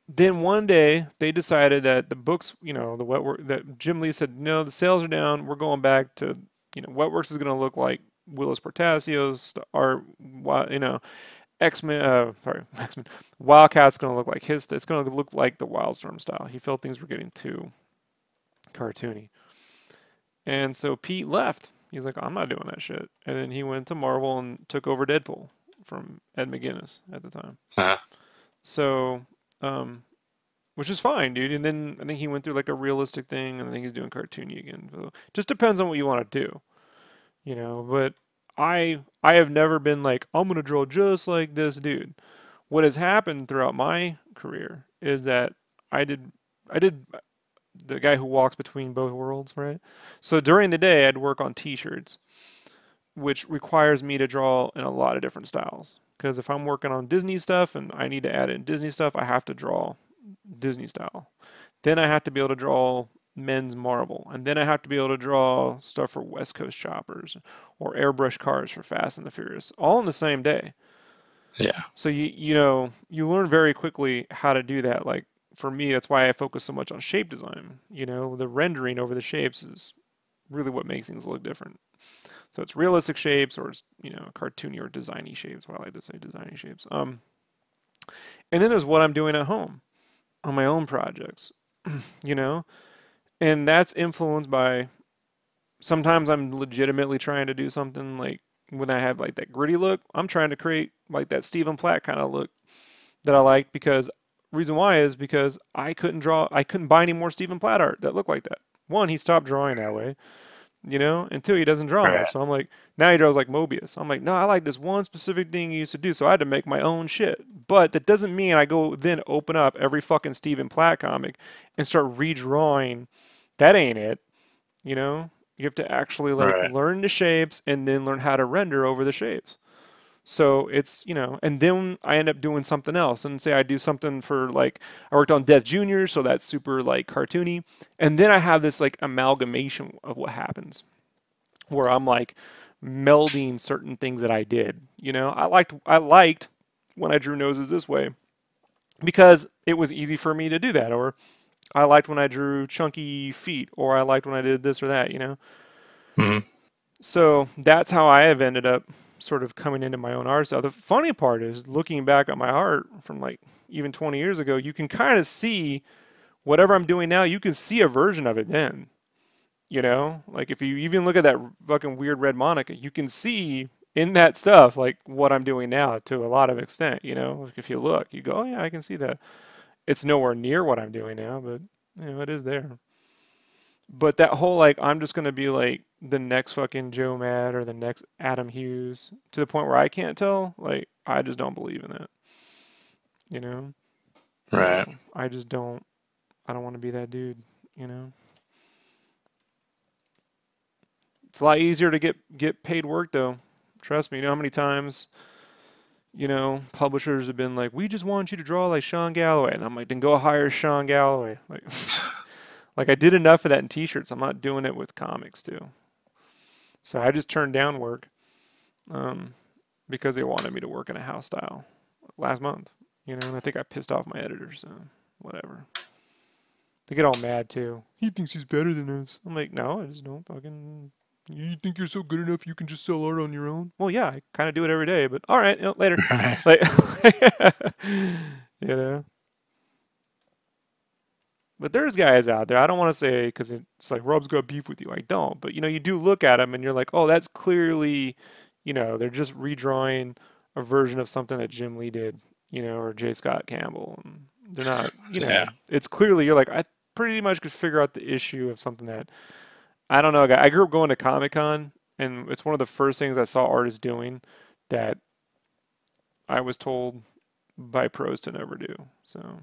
then one day they decided that the books, you know, the Wetwork that Jim Lee said, no, the sales are down. We're going back to, you know, Wetworks is going to look like Willis Portasio's, or you know, X-Men. Sorry, X-Men. Wildcat's going to look like his. It's going to look like the Wildstorm style. He felt things were getting too cartoony, and so Pete left. He's like, I'm not doing that shit. And then he went to Marvel and took over Deadpool from Ed McGuinness at the time. Uh, So, which is fine, dude. And then I think he went through like a realistic thing, and I think he's doing cartoony again. So just depends on what you want to do, you know. But I have never been like, I'm gonna draw just like this dude. What has happened throughout my career is that I did the guy who walks between both worlds, right? So during the day, I'd work on T-shirts, which requires me to draw in a lot of different styles. Because if I'm working on Disney stuff and I need to add in Disney stuff, I have to draw Disney style. Then I have to be able to draw men's Marvel, and then I have to be able to draw stuff for West Coast choppers or airbrush cars for Fast and the Furious, all in the same day. yeah. So you know you learn very quickly how to do that. Like for me, that's why I focus so much on shape design. You know, the rendering over the shapes is really what makes things look different. So it's realistic shapes, or it's, you know, cartoony or designy shapes. What I like to say, designy shapes. And then there's what I'm doing at home on my own projects. You know, and that's influenced by, sometimes I'm legitimately trying to do something like when I have like that gritty look, I'm trying to create like that Stephen Platt kind of look that I like, because reason why is because I couldn't buy any more Stephen Platt art that looked like that. One, he stopped drawing that way, you know, and two, he doesn't draw Right. much. So I'm like, now he draws like Mobius. I'm like, no, I like this one specific thing he used to do, so I had to make my own shit. But that doesn't mean I go then open up every fucking Stephen Platt comic and start redrawing. That ain't it, you know? You have to actually like Right. learn the shapes and then learn how to render over the shapes. So it's, you know, and then I end up doing something else. And say I do something for like, I worked on Death Jr., so that's super like cartoony. And then I have this like amalgamation of what happens where I'm like melding certain things that I did. You know, I liked when I drew noses this way because it was easy for me to do that. Or I liked when I drew chunky feet, or I liked when I did this or that, you know? Hmm. So that's how I have ended up sort of coming into my own art style. The funny part is looking back at my art from like even 20 years ago, you can kind of see whatever I'm doing now, you can see a version of it then. You know, like if you even look at that fucking weird red Monica, you can see in that stuff like what I'm doing now to a lot of extent. You know, like if you look, you go, oh yeah, I can see that. It's nowhere near what I'm doing now, but you know, it is there. But that whole like I'm just gonna be like the next fucking Joe Mad or the next Adam Hughes to the point where I can't tell, like I just don't believe in that. You know? Right. So I don't want to be that dude, you know? It's a lot easier to get paid work though. Trust me, you know how many times, you know, publishers have been like, "We just want you to draw like Sean Galloway." And I'm like, "Then go hire Sean Galloway." Like like I did enough of that in t-shirts. I'm not doing it with comics too. So I just turned down work um, because they wanted me to work in a house style last month, you know, and I think I pissed off my editor, so whatever. They get all mad too. He thinks he's better than us. I'm like, no, I just don't fucking. You think you're so good enough you can just sell art on your own? Well, yeah, I kind of do it every day, but all right, you know, later. Right. Like, you know. But there's guys out there. I don't want to say because it's like Rob's got beef with you. I don't. But you know, you do look at them and you're like, oh, that's clearly, you know, they're just redrawing a version of something that Jim Lee did, you know, or J. Scott Campbell. And they're not, you know, Yeah. it's clearly you're like, I pretty much could figure out the issue of something that I don't know. I grew up going to Comic Con, and it's one of the first things I saw artists doing that I was told by pros to never do. So.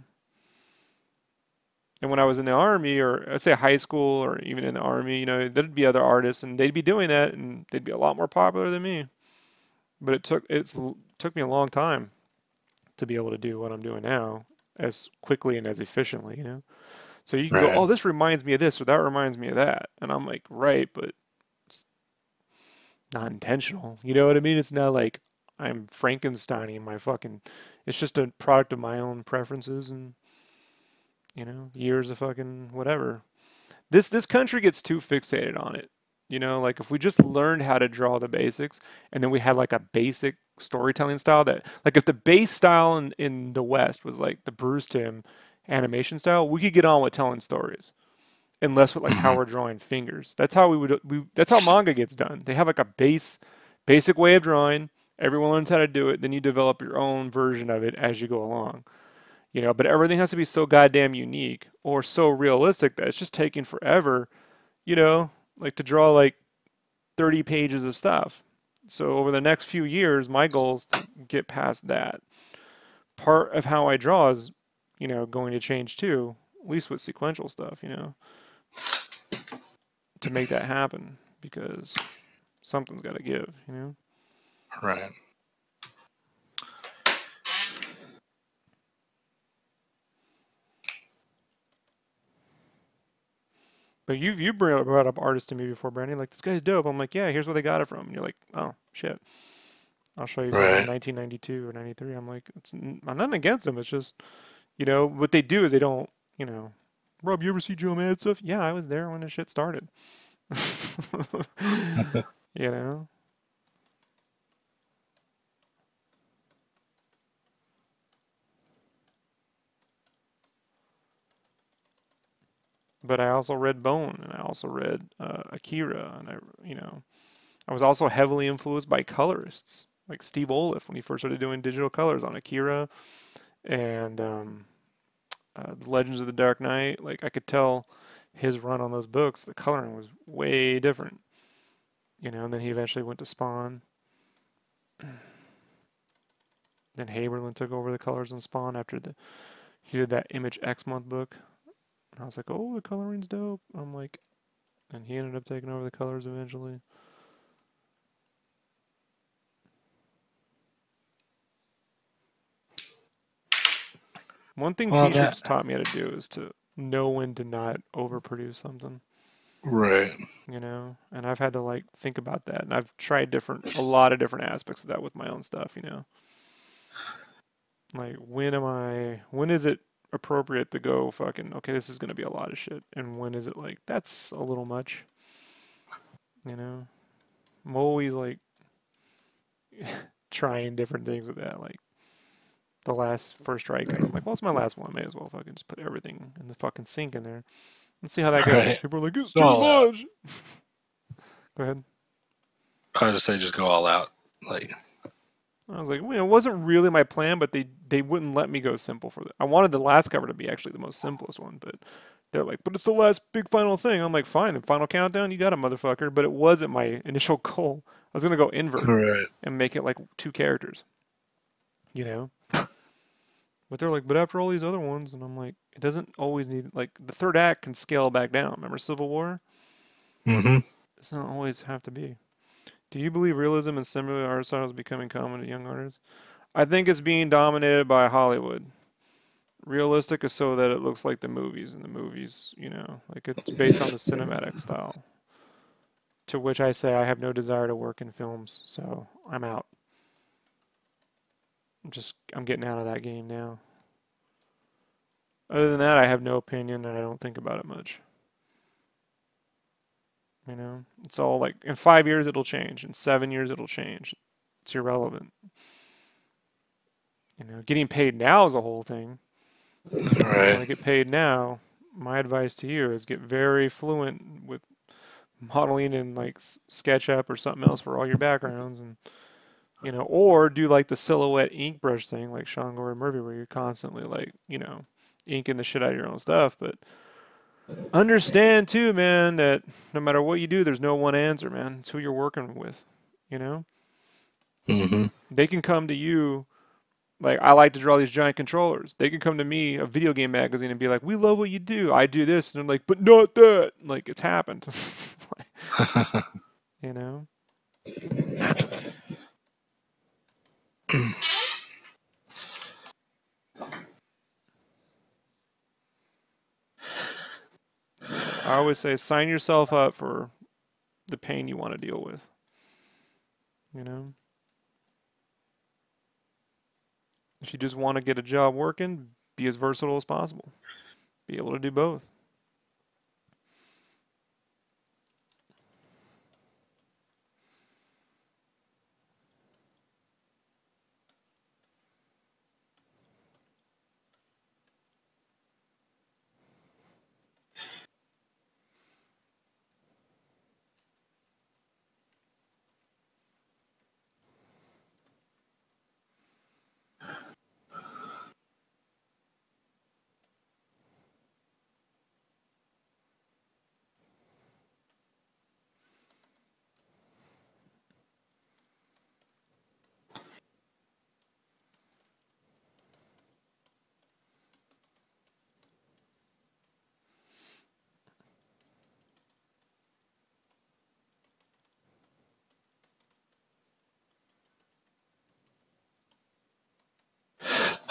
And when I was in the army, or I'd say high school, or even in the army, you know, there'd be other artists, and they'd be doing that, and they'd be a lot more popular than me. but took me a long time to be able to do what I'm doing now as quickly and as efficiently, you know? So you can go, Right. oh, this reminds me of this, or that reminds me of that. And I'm like, right, but it's not intentional. You know what I mean? It's not like I'm Frankensteining my fucking, it's just a product of my own preferences and, you know, years of fucking whatever. This country gets too fixated on it. You know, like if we just learned how to draw the basics and then we had like a basic storytelling style that like if the base style in the West was like the Bruce Timm animation style, we could get on with telling stories. Unless with like how Hmm. we're drawing fingers. That's how that's how manga gets done. They have like a basic way of drawing. Everyone learns how to do it, then you develop your own version of it as you go along. You know, but everything has to be so goddamn unique or so realistic that it's just taking forever, you know, like to draw like 30 pages of stuff. So over the next few years, my goal is to get past that. Part of how I draw is, you know, going to change too, at least with sequential stuff, you know, to make that happen because something's got to give, you know. Right. But you brought up artists to me before, Brandy. Like this guy's dope. I'm like, yeah. Here's where they got it from. And you're like, oh shit. I'll show you something from Right. 1992 or 93. I'm like, I'm nothing against them. It's just, you know, what they do is they don't, you know, Rob, you ever see Joe Mad stuff? Yeah, I was there when the shit started. You know. But I also read Bone, and I also read Akira, and you know, I was also heavily influenced by colorists like Steve Oliff when he first started doing digital colors on Akira and The Legends of the Dark Knight. Like I could tell his run on those books, the coloring was way different, you know. And then he eventually went to Spawn. Then Haberlin took over the colors on Spawn after he did that Image X Month book. And I was like, oh, the coloring's dope. I'm like, and he ended up taking over the colors eventually. One thing Well, that t-shirts taught me how to do is to know when to not overproduce something, right. you know? And I've had to like think about that. And I've tried a lot of different aspects of that with my own stuff, you know? Like when is it appropriate to go fucking, okay, this is going to be a lot of shit. And when is it like, that's a little much, you know? I'm always like trying different things with that. Like the last first strike, and I'm like, well, it's my last one. I may as well fucking just put everything in the fucking sink in there. Let's see how that goes. Right. People are like, it's Go too all out. much. Go ahead. I would just say just go all out. Like, I was like, well, it wasn't really my plan, but they wouldn't let me go simple for that. I wanted the last cover to be actually the most simplest one, but they're like, but it's the last big final thing. I'm like, fine, the final countdown, you got it, motherfucker. But it wasn't my initial goal. I was gonna go invert right. and make it like two characters, you know. But they're like, but after all these other ones, and I'm like, it doesn't always need like the third act can scale back down. Remember Civil War? Mm-hmm. It doesn't always have to be. Do you believe realism and similar art styles becoming common to young artists? I think it's being dominated by Hollywood. Realistic is so that it looks like the movies, and the movies, you know, like it's based on the cinematic style. To which I say I have no desire to work in films, so I'm out. I'm getting out of that game now. Other than that, I have no opinion and I don't think about it much. You know, it's all like in 5 years it'll change, in 7 years it'll change. It's irrelevant. You know, getting paid now is a whole thing. If you want Right. to get paid now, my advice to you is get very fluent with modeling in like SketchUp or something else for all your backgrounds, and you know, or do like the silhouette ink brush thing, like Sean Gordon Murphy, where you're constantly like, you know, inking the shit out of your own stuff. But understand too, man, that no matter what you do, there's no one answer, man. It's who you're working with. You know, Mm-hmm. they can come to you. Like, I like to draw these giant controllers. They can come to me, a video game magazine, and be like, "We love what you do. I do this," and they're like, "But not that." Like, it's happened. You know. So yeah, I always say sign yourself up for the pain you want to deal with. You know, if you just want to get a job working, be as versatile as possible. Be able to do both.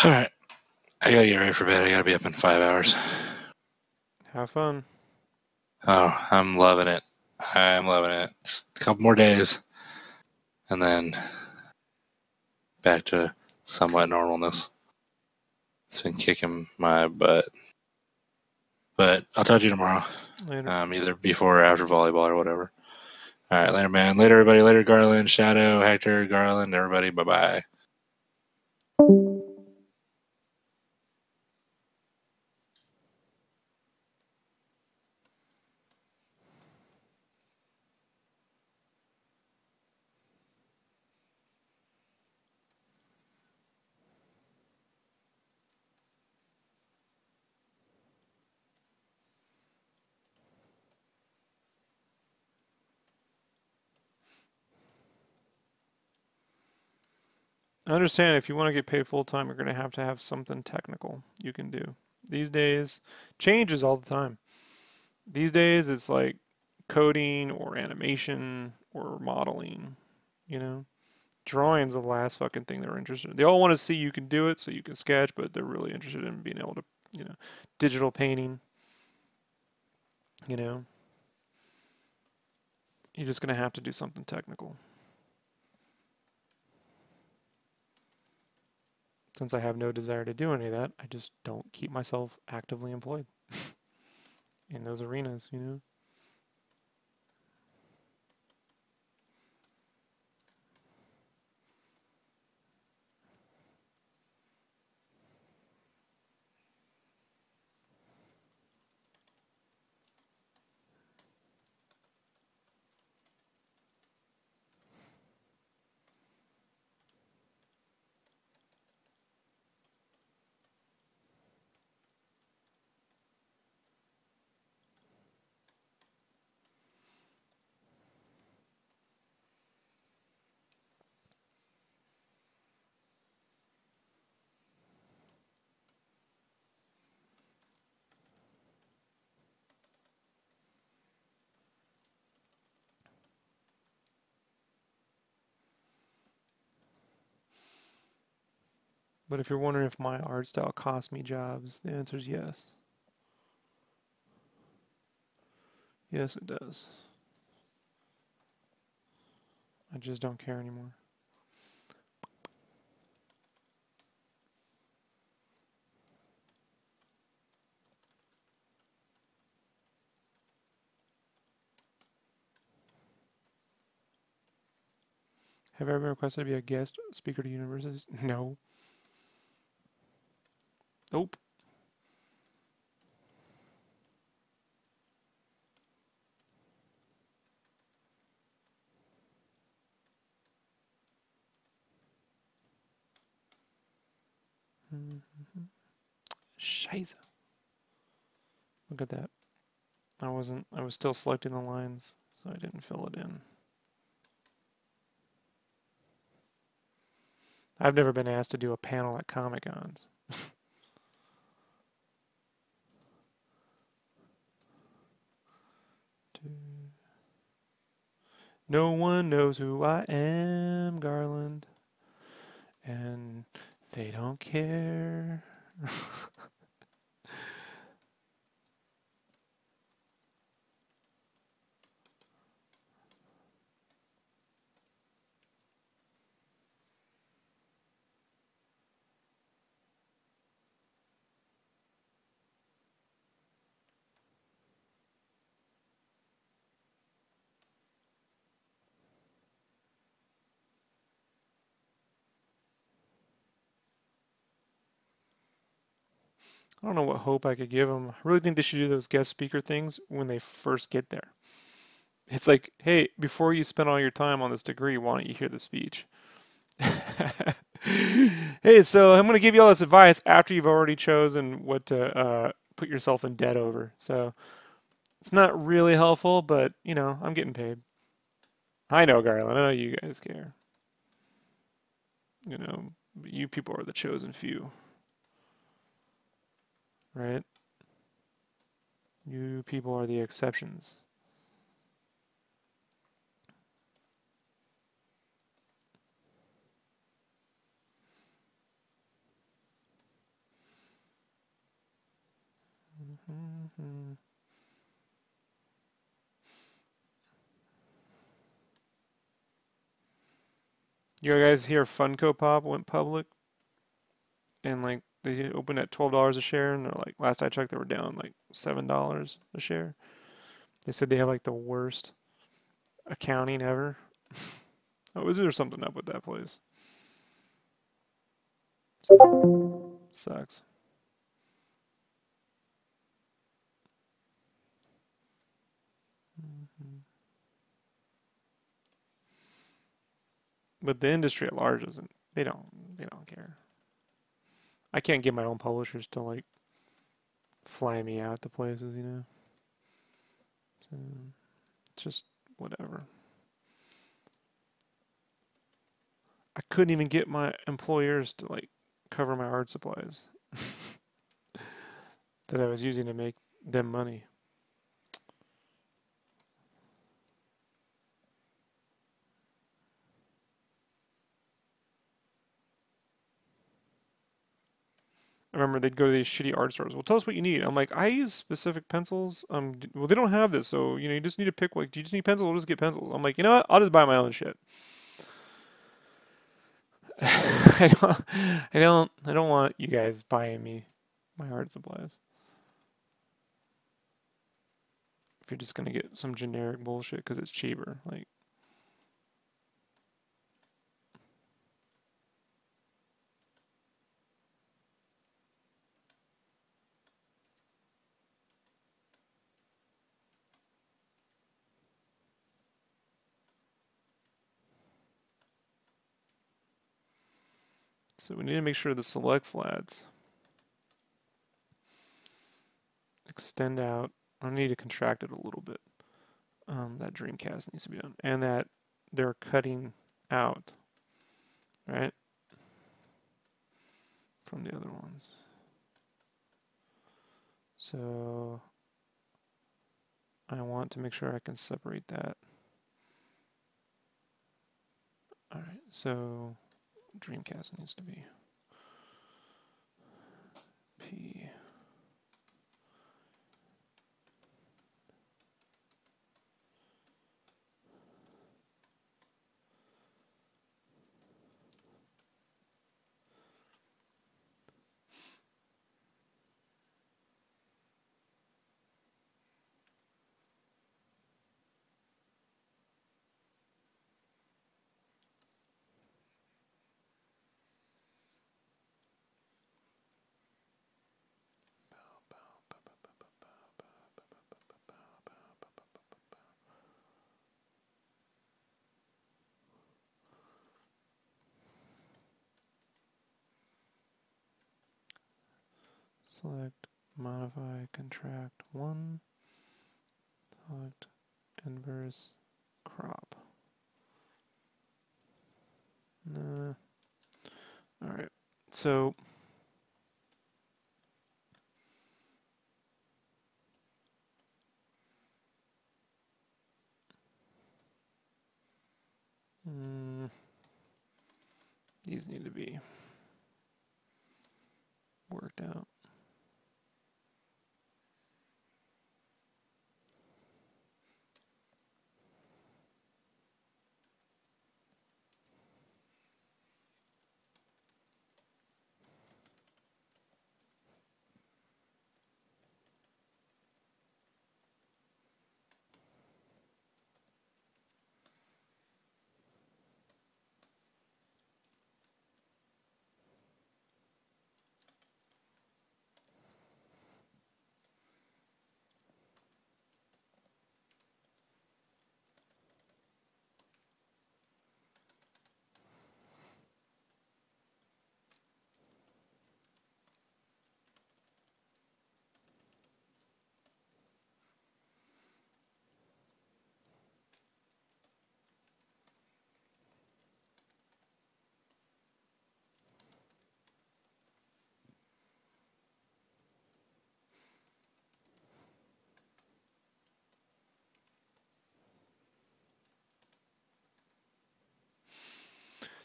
All right. I gotta get ready for bed. I gotta be up in 5 hours. Have fun. Oh, I'm loving it. I'm loving it. Just a couple more days, and then back to somewhat normalness. It's been kicking my butt. But I'll talk to you tomorrow. Later. Either before or after volleyball or whatever. All right, later, man. Later, everybody. Later, Garland, Shadow, Hector, Garland, everybody. Bye-bye. I understand if you want to get paid full time, you're going to have something technical you can do. These days, changes all the time. These days, it's like coding or animation or modeling, you know? Drawing's the last fucking thing they're interested in. They all want to see you can do it so you can sketch, but they're really interested in being able to, digital painting, you know? You're just going to have to do something technical. Since I have no desire to do any of that, I just don't keep myself actively employed in those arenas, you know? But if you're wondering if my art style costs me jobs, the answer is yes. Yes, it does. I just don't care anymore. Have I ever requested to be a guest speaker to universities? No. Nope. Scheiße. Look at that. I was still selecting the lines, so I didn't fill it in. I've never been asked to do a panel at Comic-Cons. No one knows who I am, Garland. And they don't care. I don't know what hope I could give them. I really think they should do those guest speaker things when they first get there. It's like, hey, before you spend all your time on this degree, why don't you hear the speech? Hey, so I'm going to give you all this advice after you've already chosen what to put yourself in debt over. So it's not really helpful, but you know, I'm getting paid. I know, Garland. I know you guys care. You know, but you people are the chosen few, right? You people are the exceptions. Mm-hmm. You guys hear Funko Pop went public and like they opened at $12 a share, and they're like, last I checked, they were down like $7 a share. They said they have like the worst accounting ever. Oh, is there something up with that place? Sucks. Mm-hmm. But the industry at large doesn't. They don't care. I can't get my own publishers to like fly me out to places, you know. So it's just whatever. I couldn't even get my employers to like cover my art supplies that I was using to make them money. I remember they'd go to these shitty art stores. Well, tell us what you need. I'm like, I use specific pencils. Well, they don't have this, so you know, you just need to pick. Like, do you just need pencils? We'll just get pencils. I'm like, you know what? I'll just buy my own shit. I don't want you guys buying me my art supplies. If you're just gonna get some generic bullshit because it's cheaper, like, so we need to make sure the select flats extend out. I need to contract it a little bit. That Dreamcast needs to be done, and that they're cutting out, right, from the other ones. So I want to make sure I can separate that. All right, so Dreamcast needs to be P. Select, modify, contract one, select, inverse, crop. Nah. All right. So mm, these need to be worked out.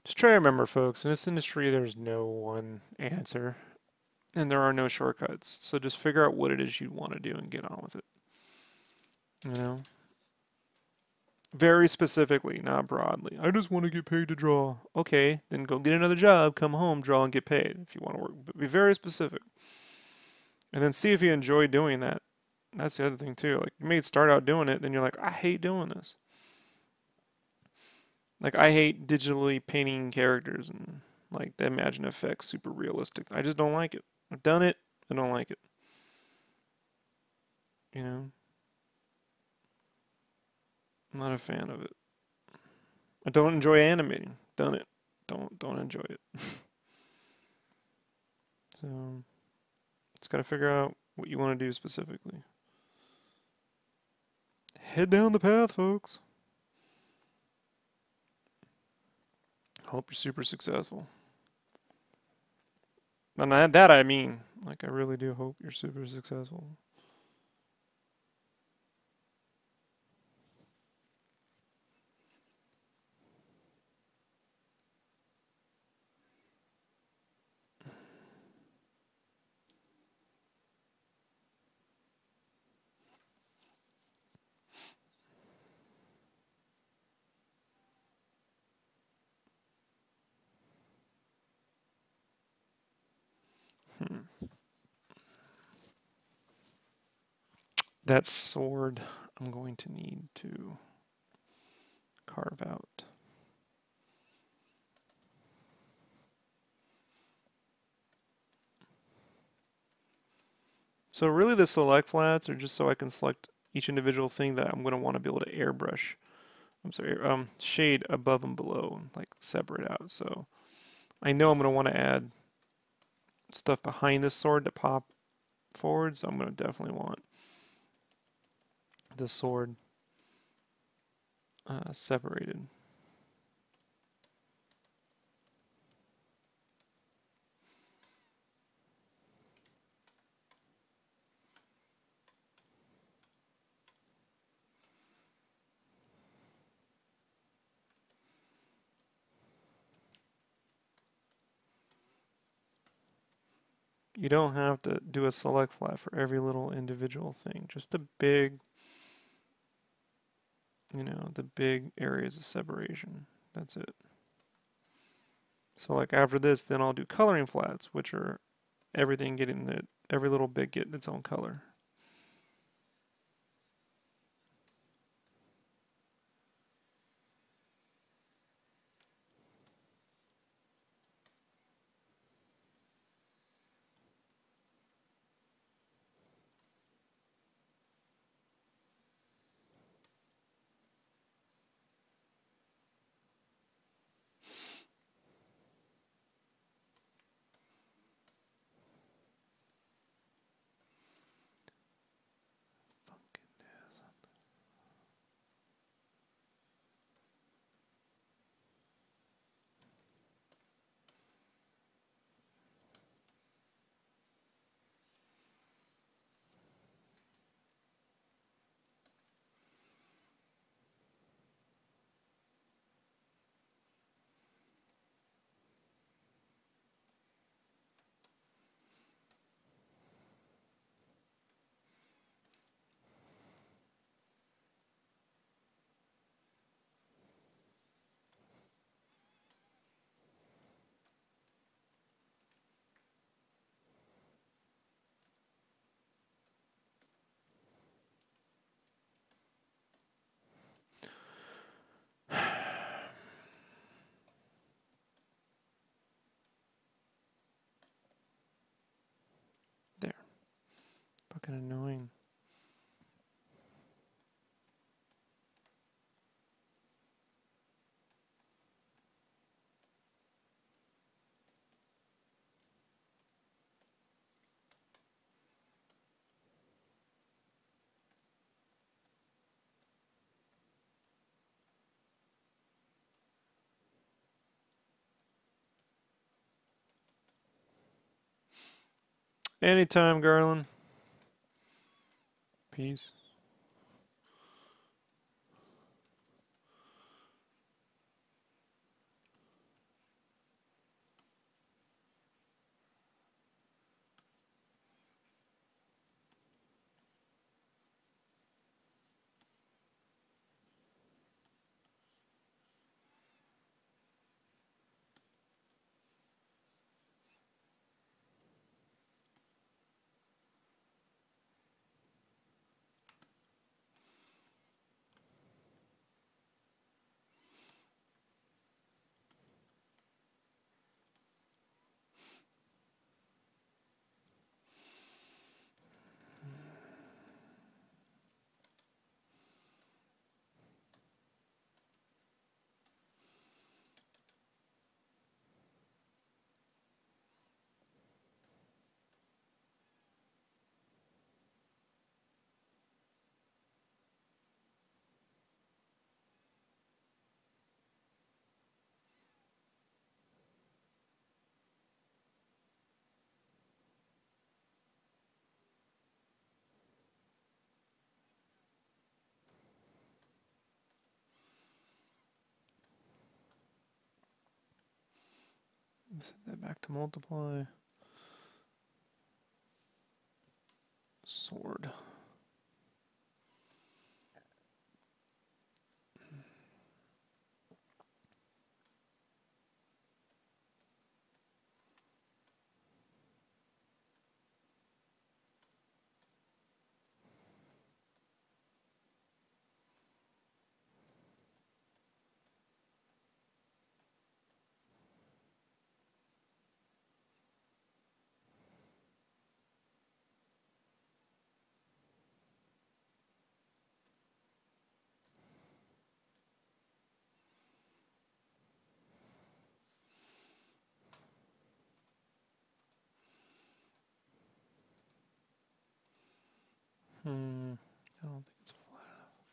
Just try to remember, folks, in this industry, there's no one answer, and there are no shortcuts. So just figure out what it is you want to do and get on with it. You know? Very specifically, not broadly. I just want to get paid to draw. Okay, then go get another job, come home, draw, and get paid if you want to work. But be very specific. And then see if you enjoy doing that. That's the other thing, too. Like, you may start out doing it, then you're like, I hate doing this. Like, I hate digitally painting characters and, like, the Imagine effects, super realistic. I just don't like it. I've done it, I don't like it. You know? I'm not a fan of it. I don't enjoy animating. Done it. Don't enjoy it. So, just gotta figure out what you want to do specifically. Head down the path, folks. Hope you're super successful. And that I mean, like, I really do hope you're super successful. That sword I'm going to need to carve out. So really the select flats are just so I can select each individual thing that I'm going to want to be able to airbrush. I'm sorry, shade above and below, like separate out. So I know I'm going to want to add stuff behind this sword to pop forward, so I'm going to definitely want the sword separated. You don't have to do a select flat for every little individual thing, just the big, the big areas of separation. That's it. So like after this, then I'll do coloring flats, which are everything getting every little bit getting its own color. fucking annoying. Anytime, Garland. Peace. Set that back to multiply. Sword. I don't think it's flat enough.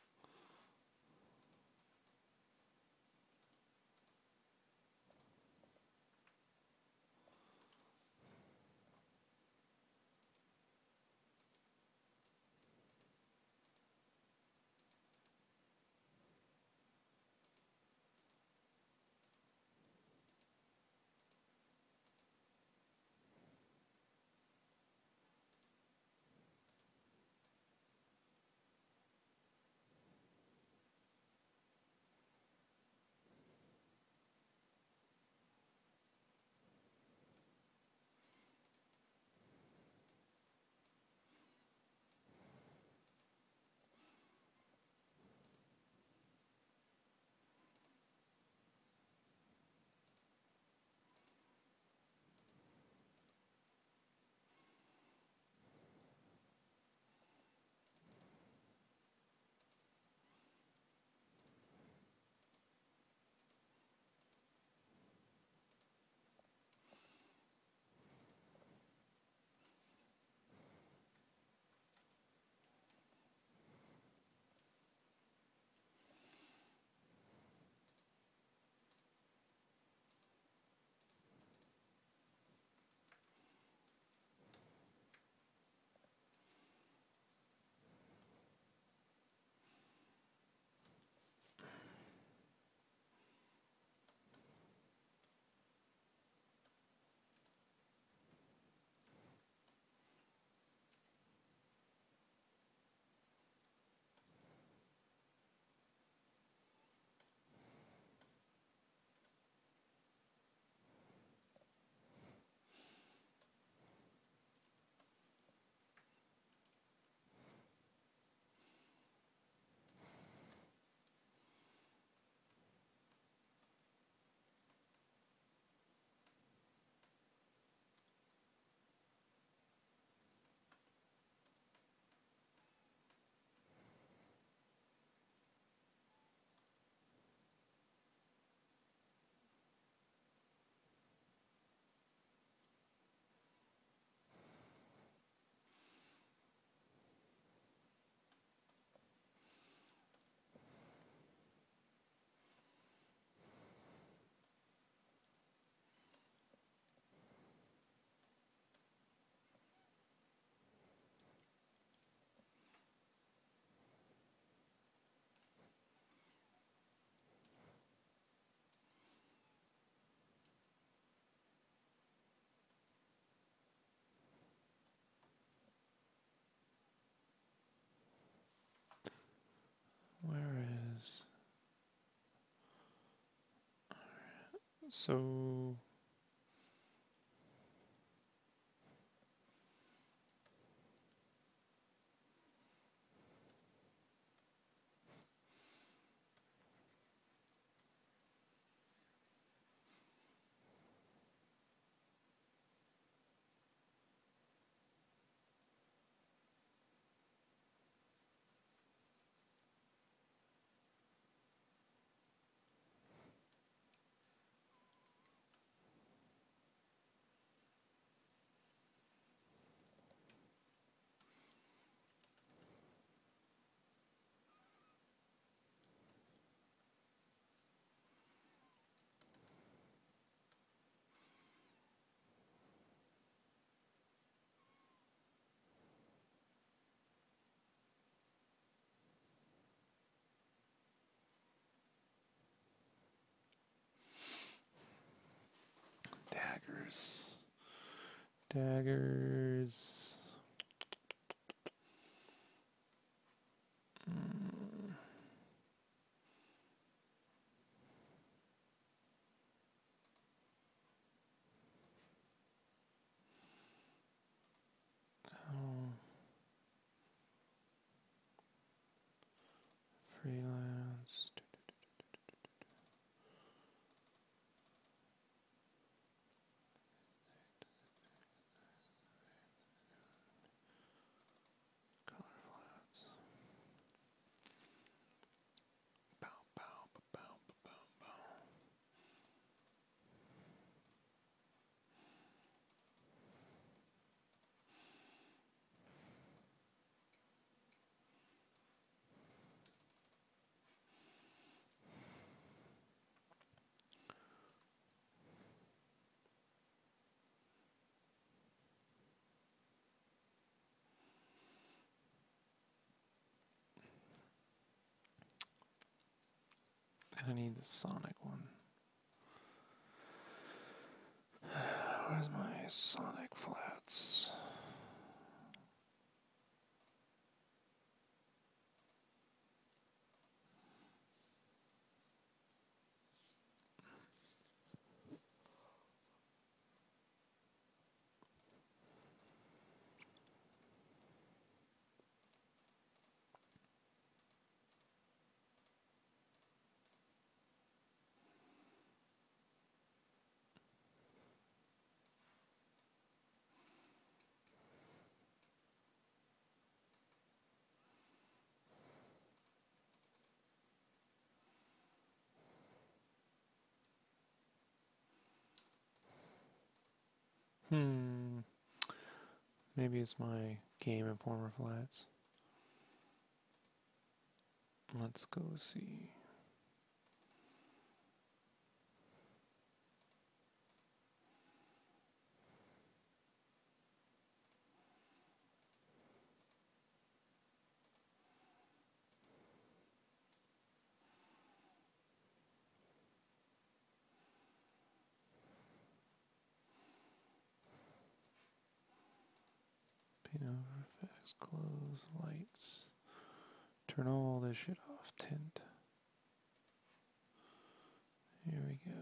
So daggers. Daggers. Oh. Freelance. Color flats. Bow, bow, bow, bow, bow, bow. And I need the Sonic one. Where's my Sonic flats? Maybe it's my Game Informer flats. Let's go see. Paint over effects, close, lights. Turn all this shit off. Tint. Here we go.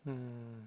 Hmm.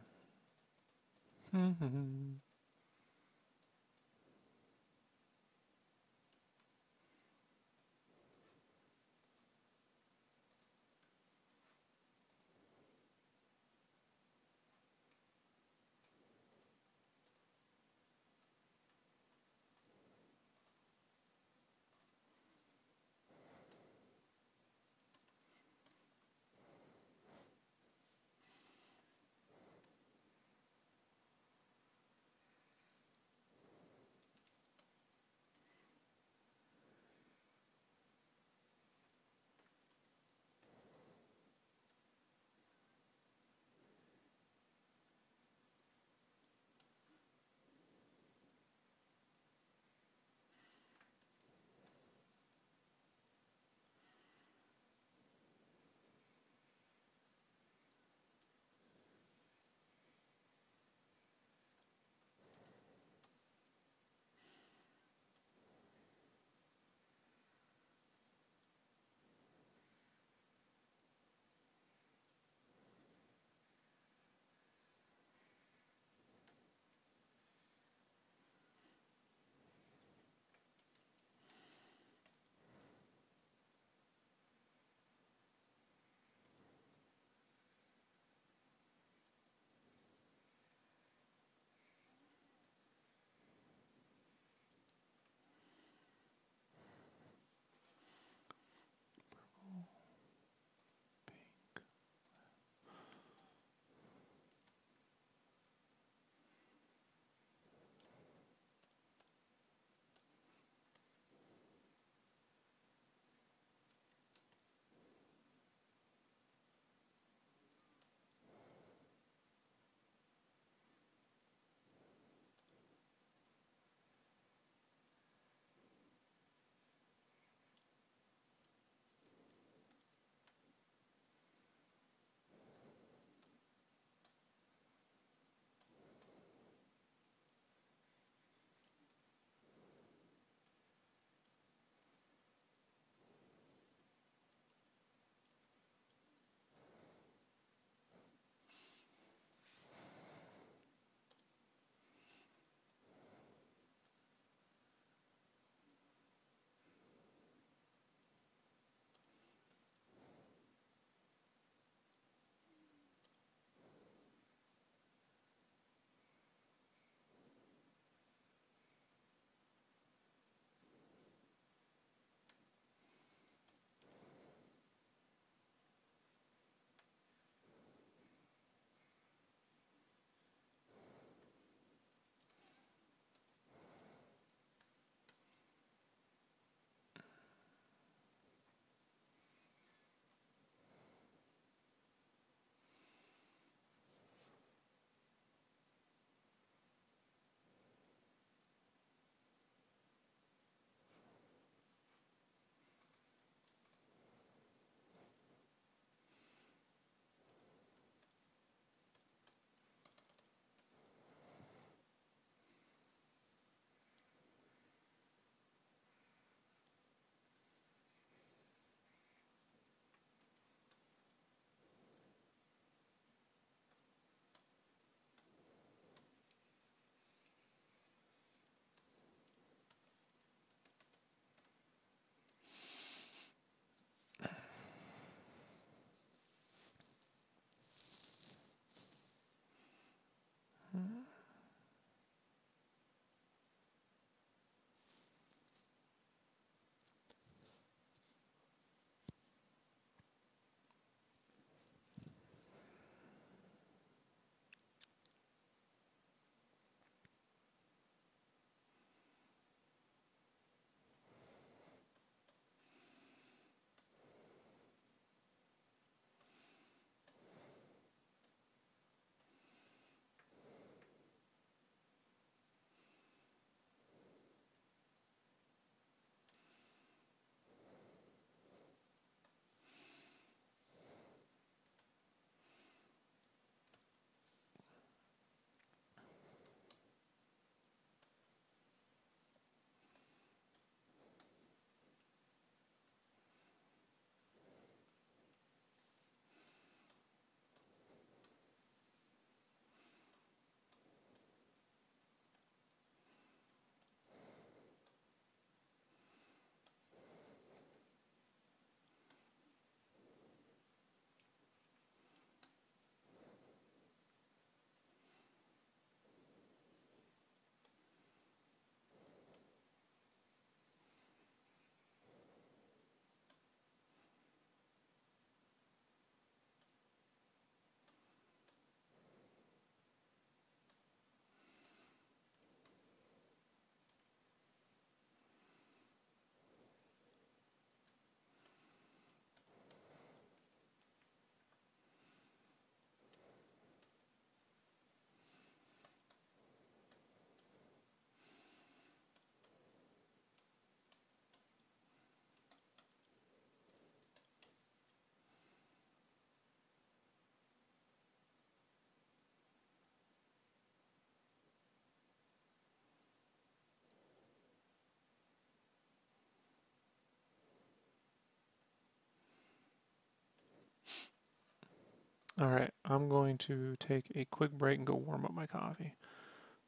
All right, I'm going to take a quick break and go warm up my coffee.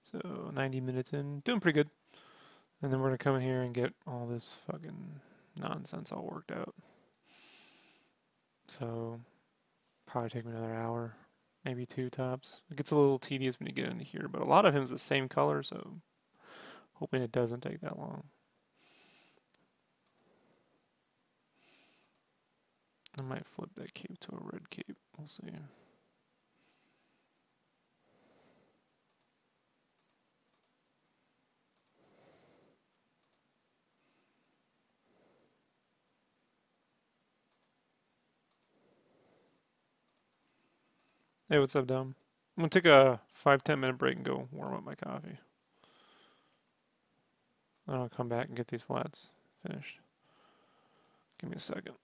So 90 minutes in, doing pretty good. And then we're gonna come in here and get all this fucking nonsense all worked out. So probably take me another hour, maybe two tops. It gets a little tedious when you get into here, but a lot of him's the same color, so hoping it doesn't take that long. I might flip that cape to a red cape. We'll see. Hey, what's up, Dom? I'm gonna take a 5-10 minute break and go warm up my coffee. Then I'll come back and get these flats finished. Give me a second.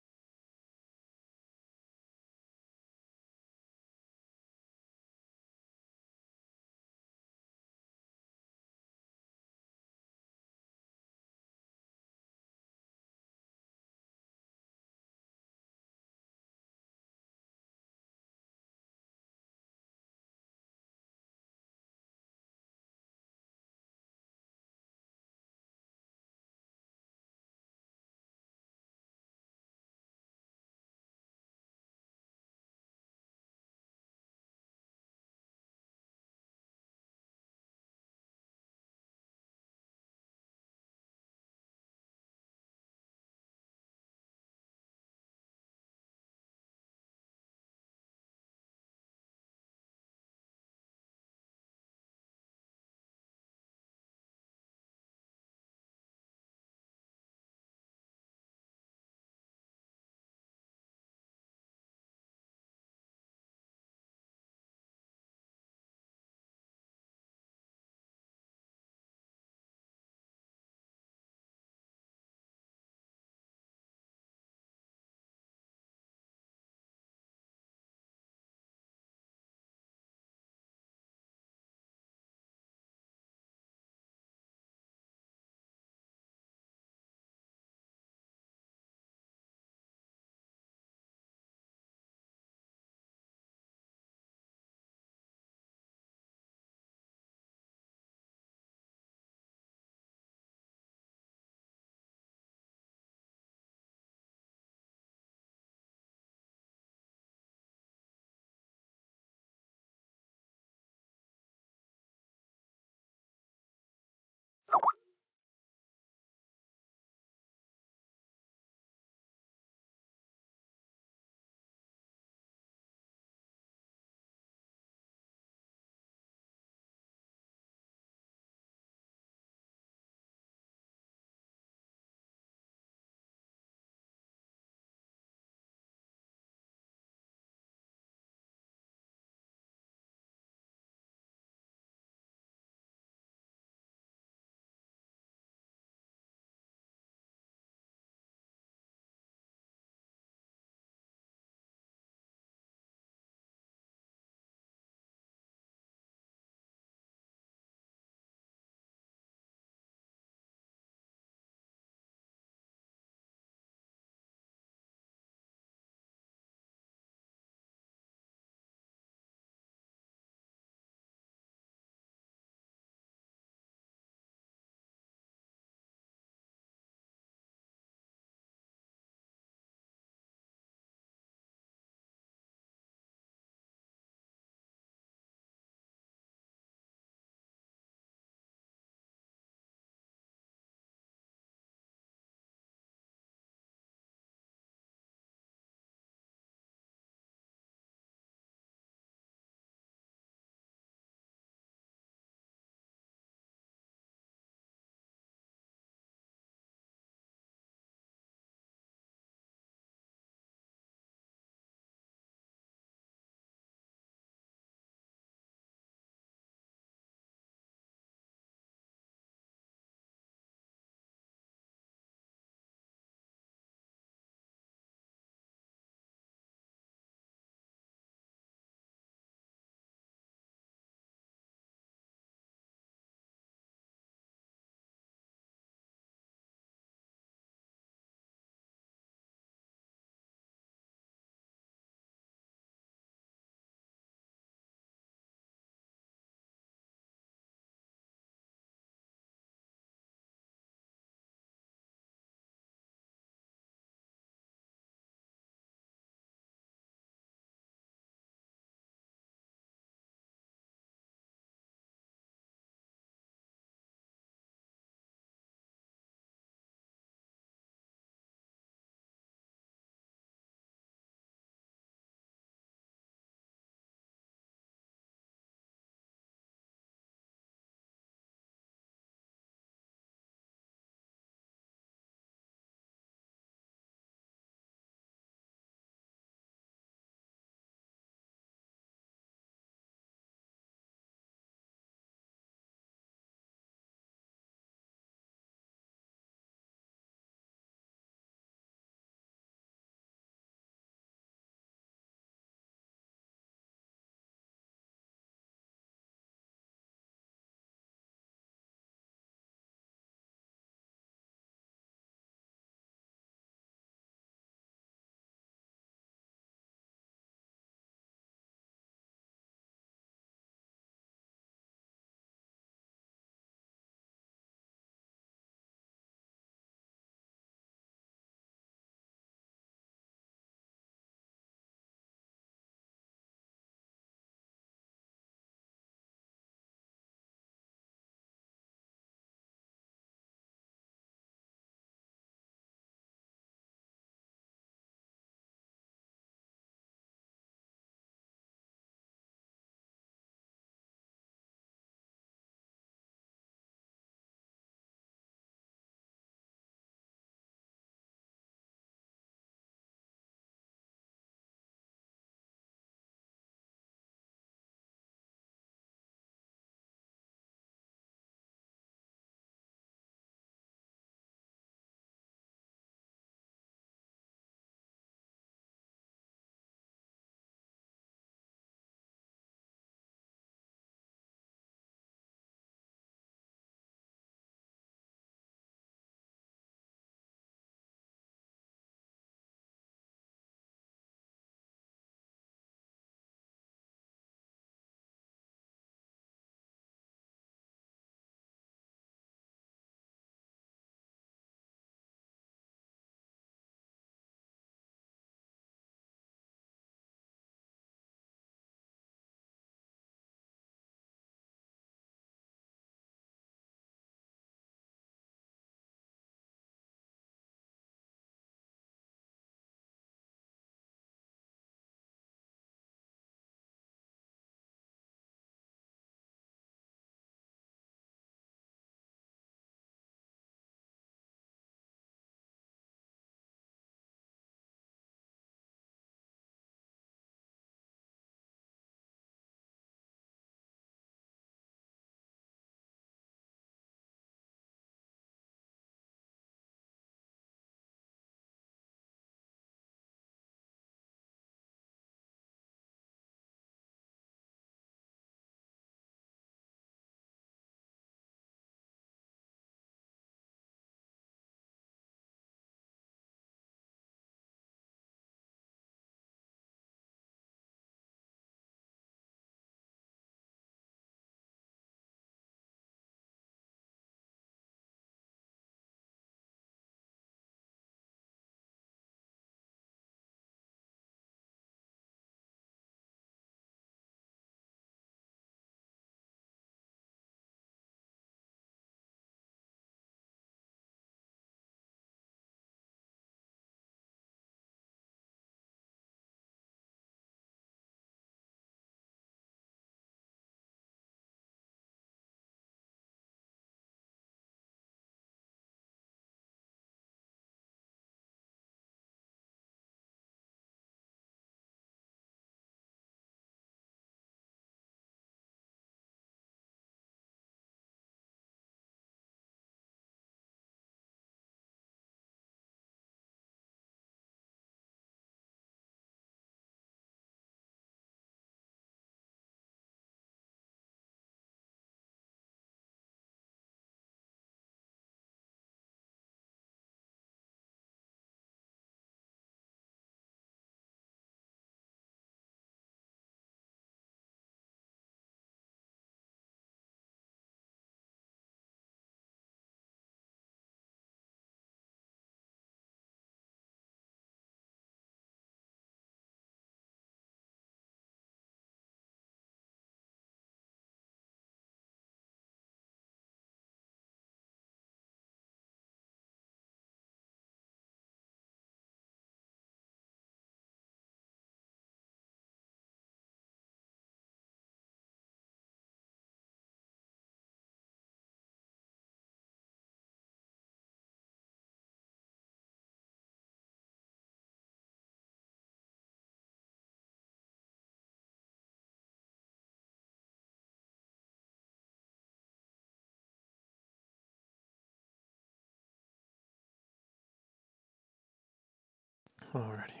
Alrighty.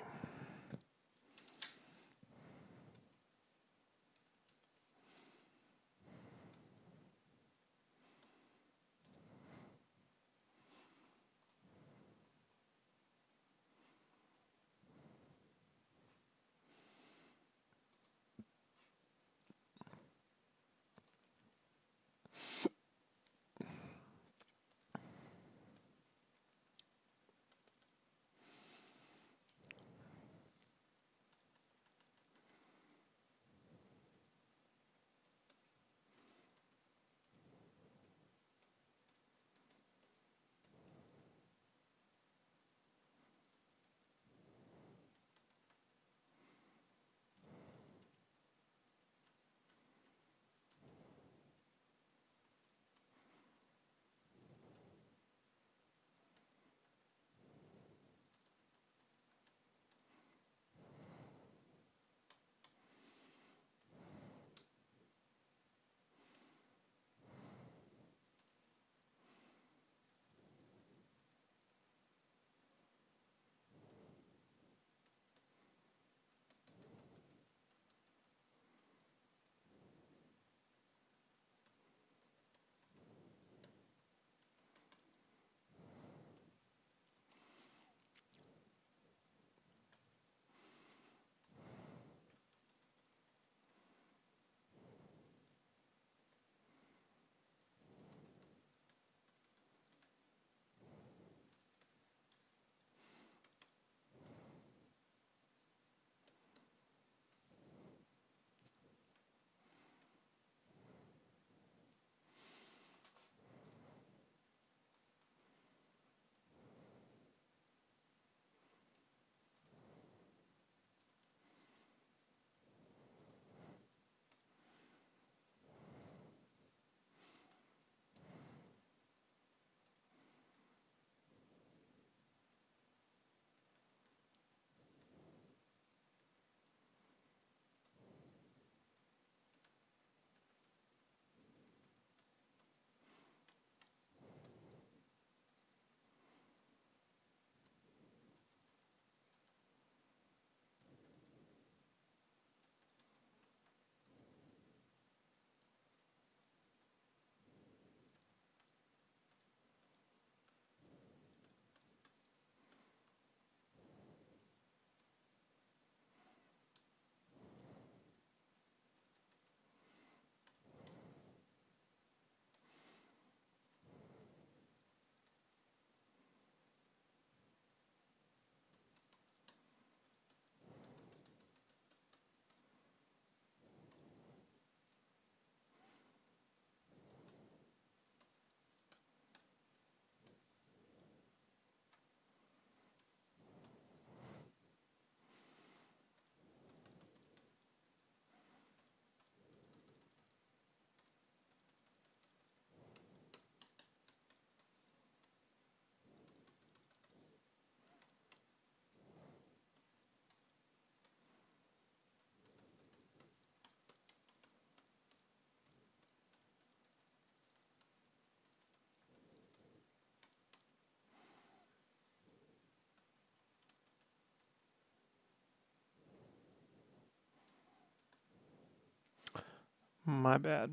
My bad.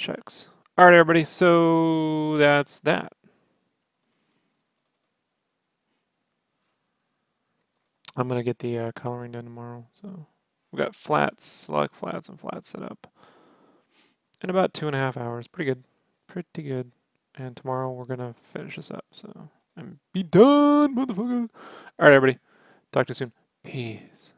checks. All right, everybody. So that's that. I'm gonna get the coloring done tomorrow. So we got flats, select flats, and flats set up in about 2.5 hours. Pretty good. Pretty good. And tomorrow we're gonna finish this up. So and be done, motherfucker. All right, everybody. Talk to you soon. Peace.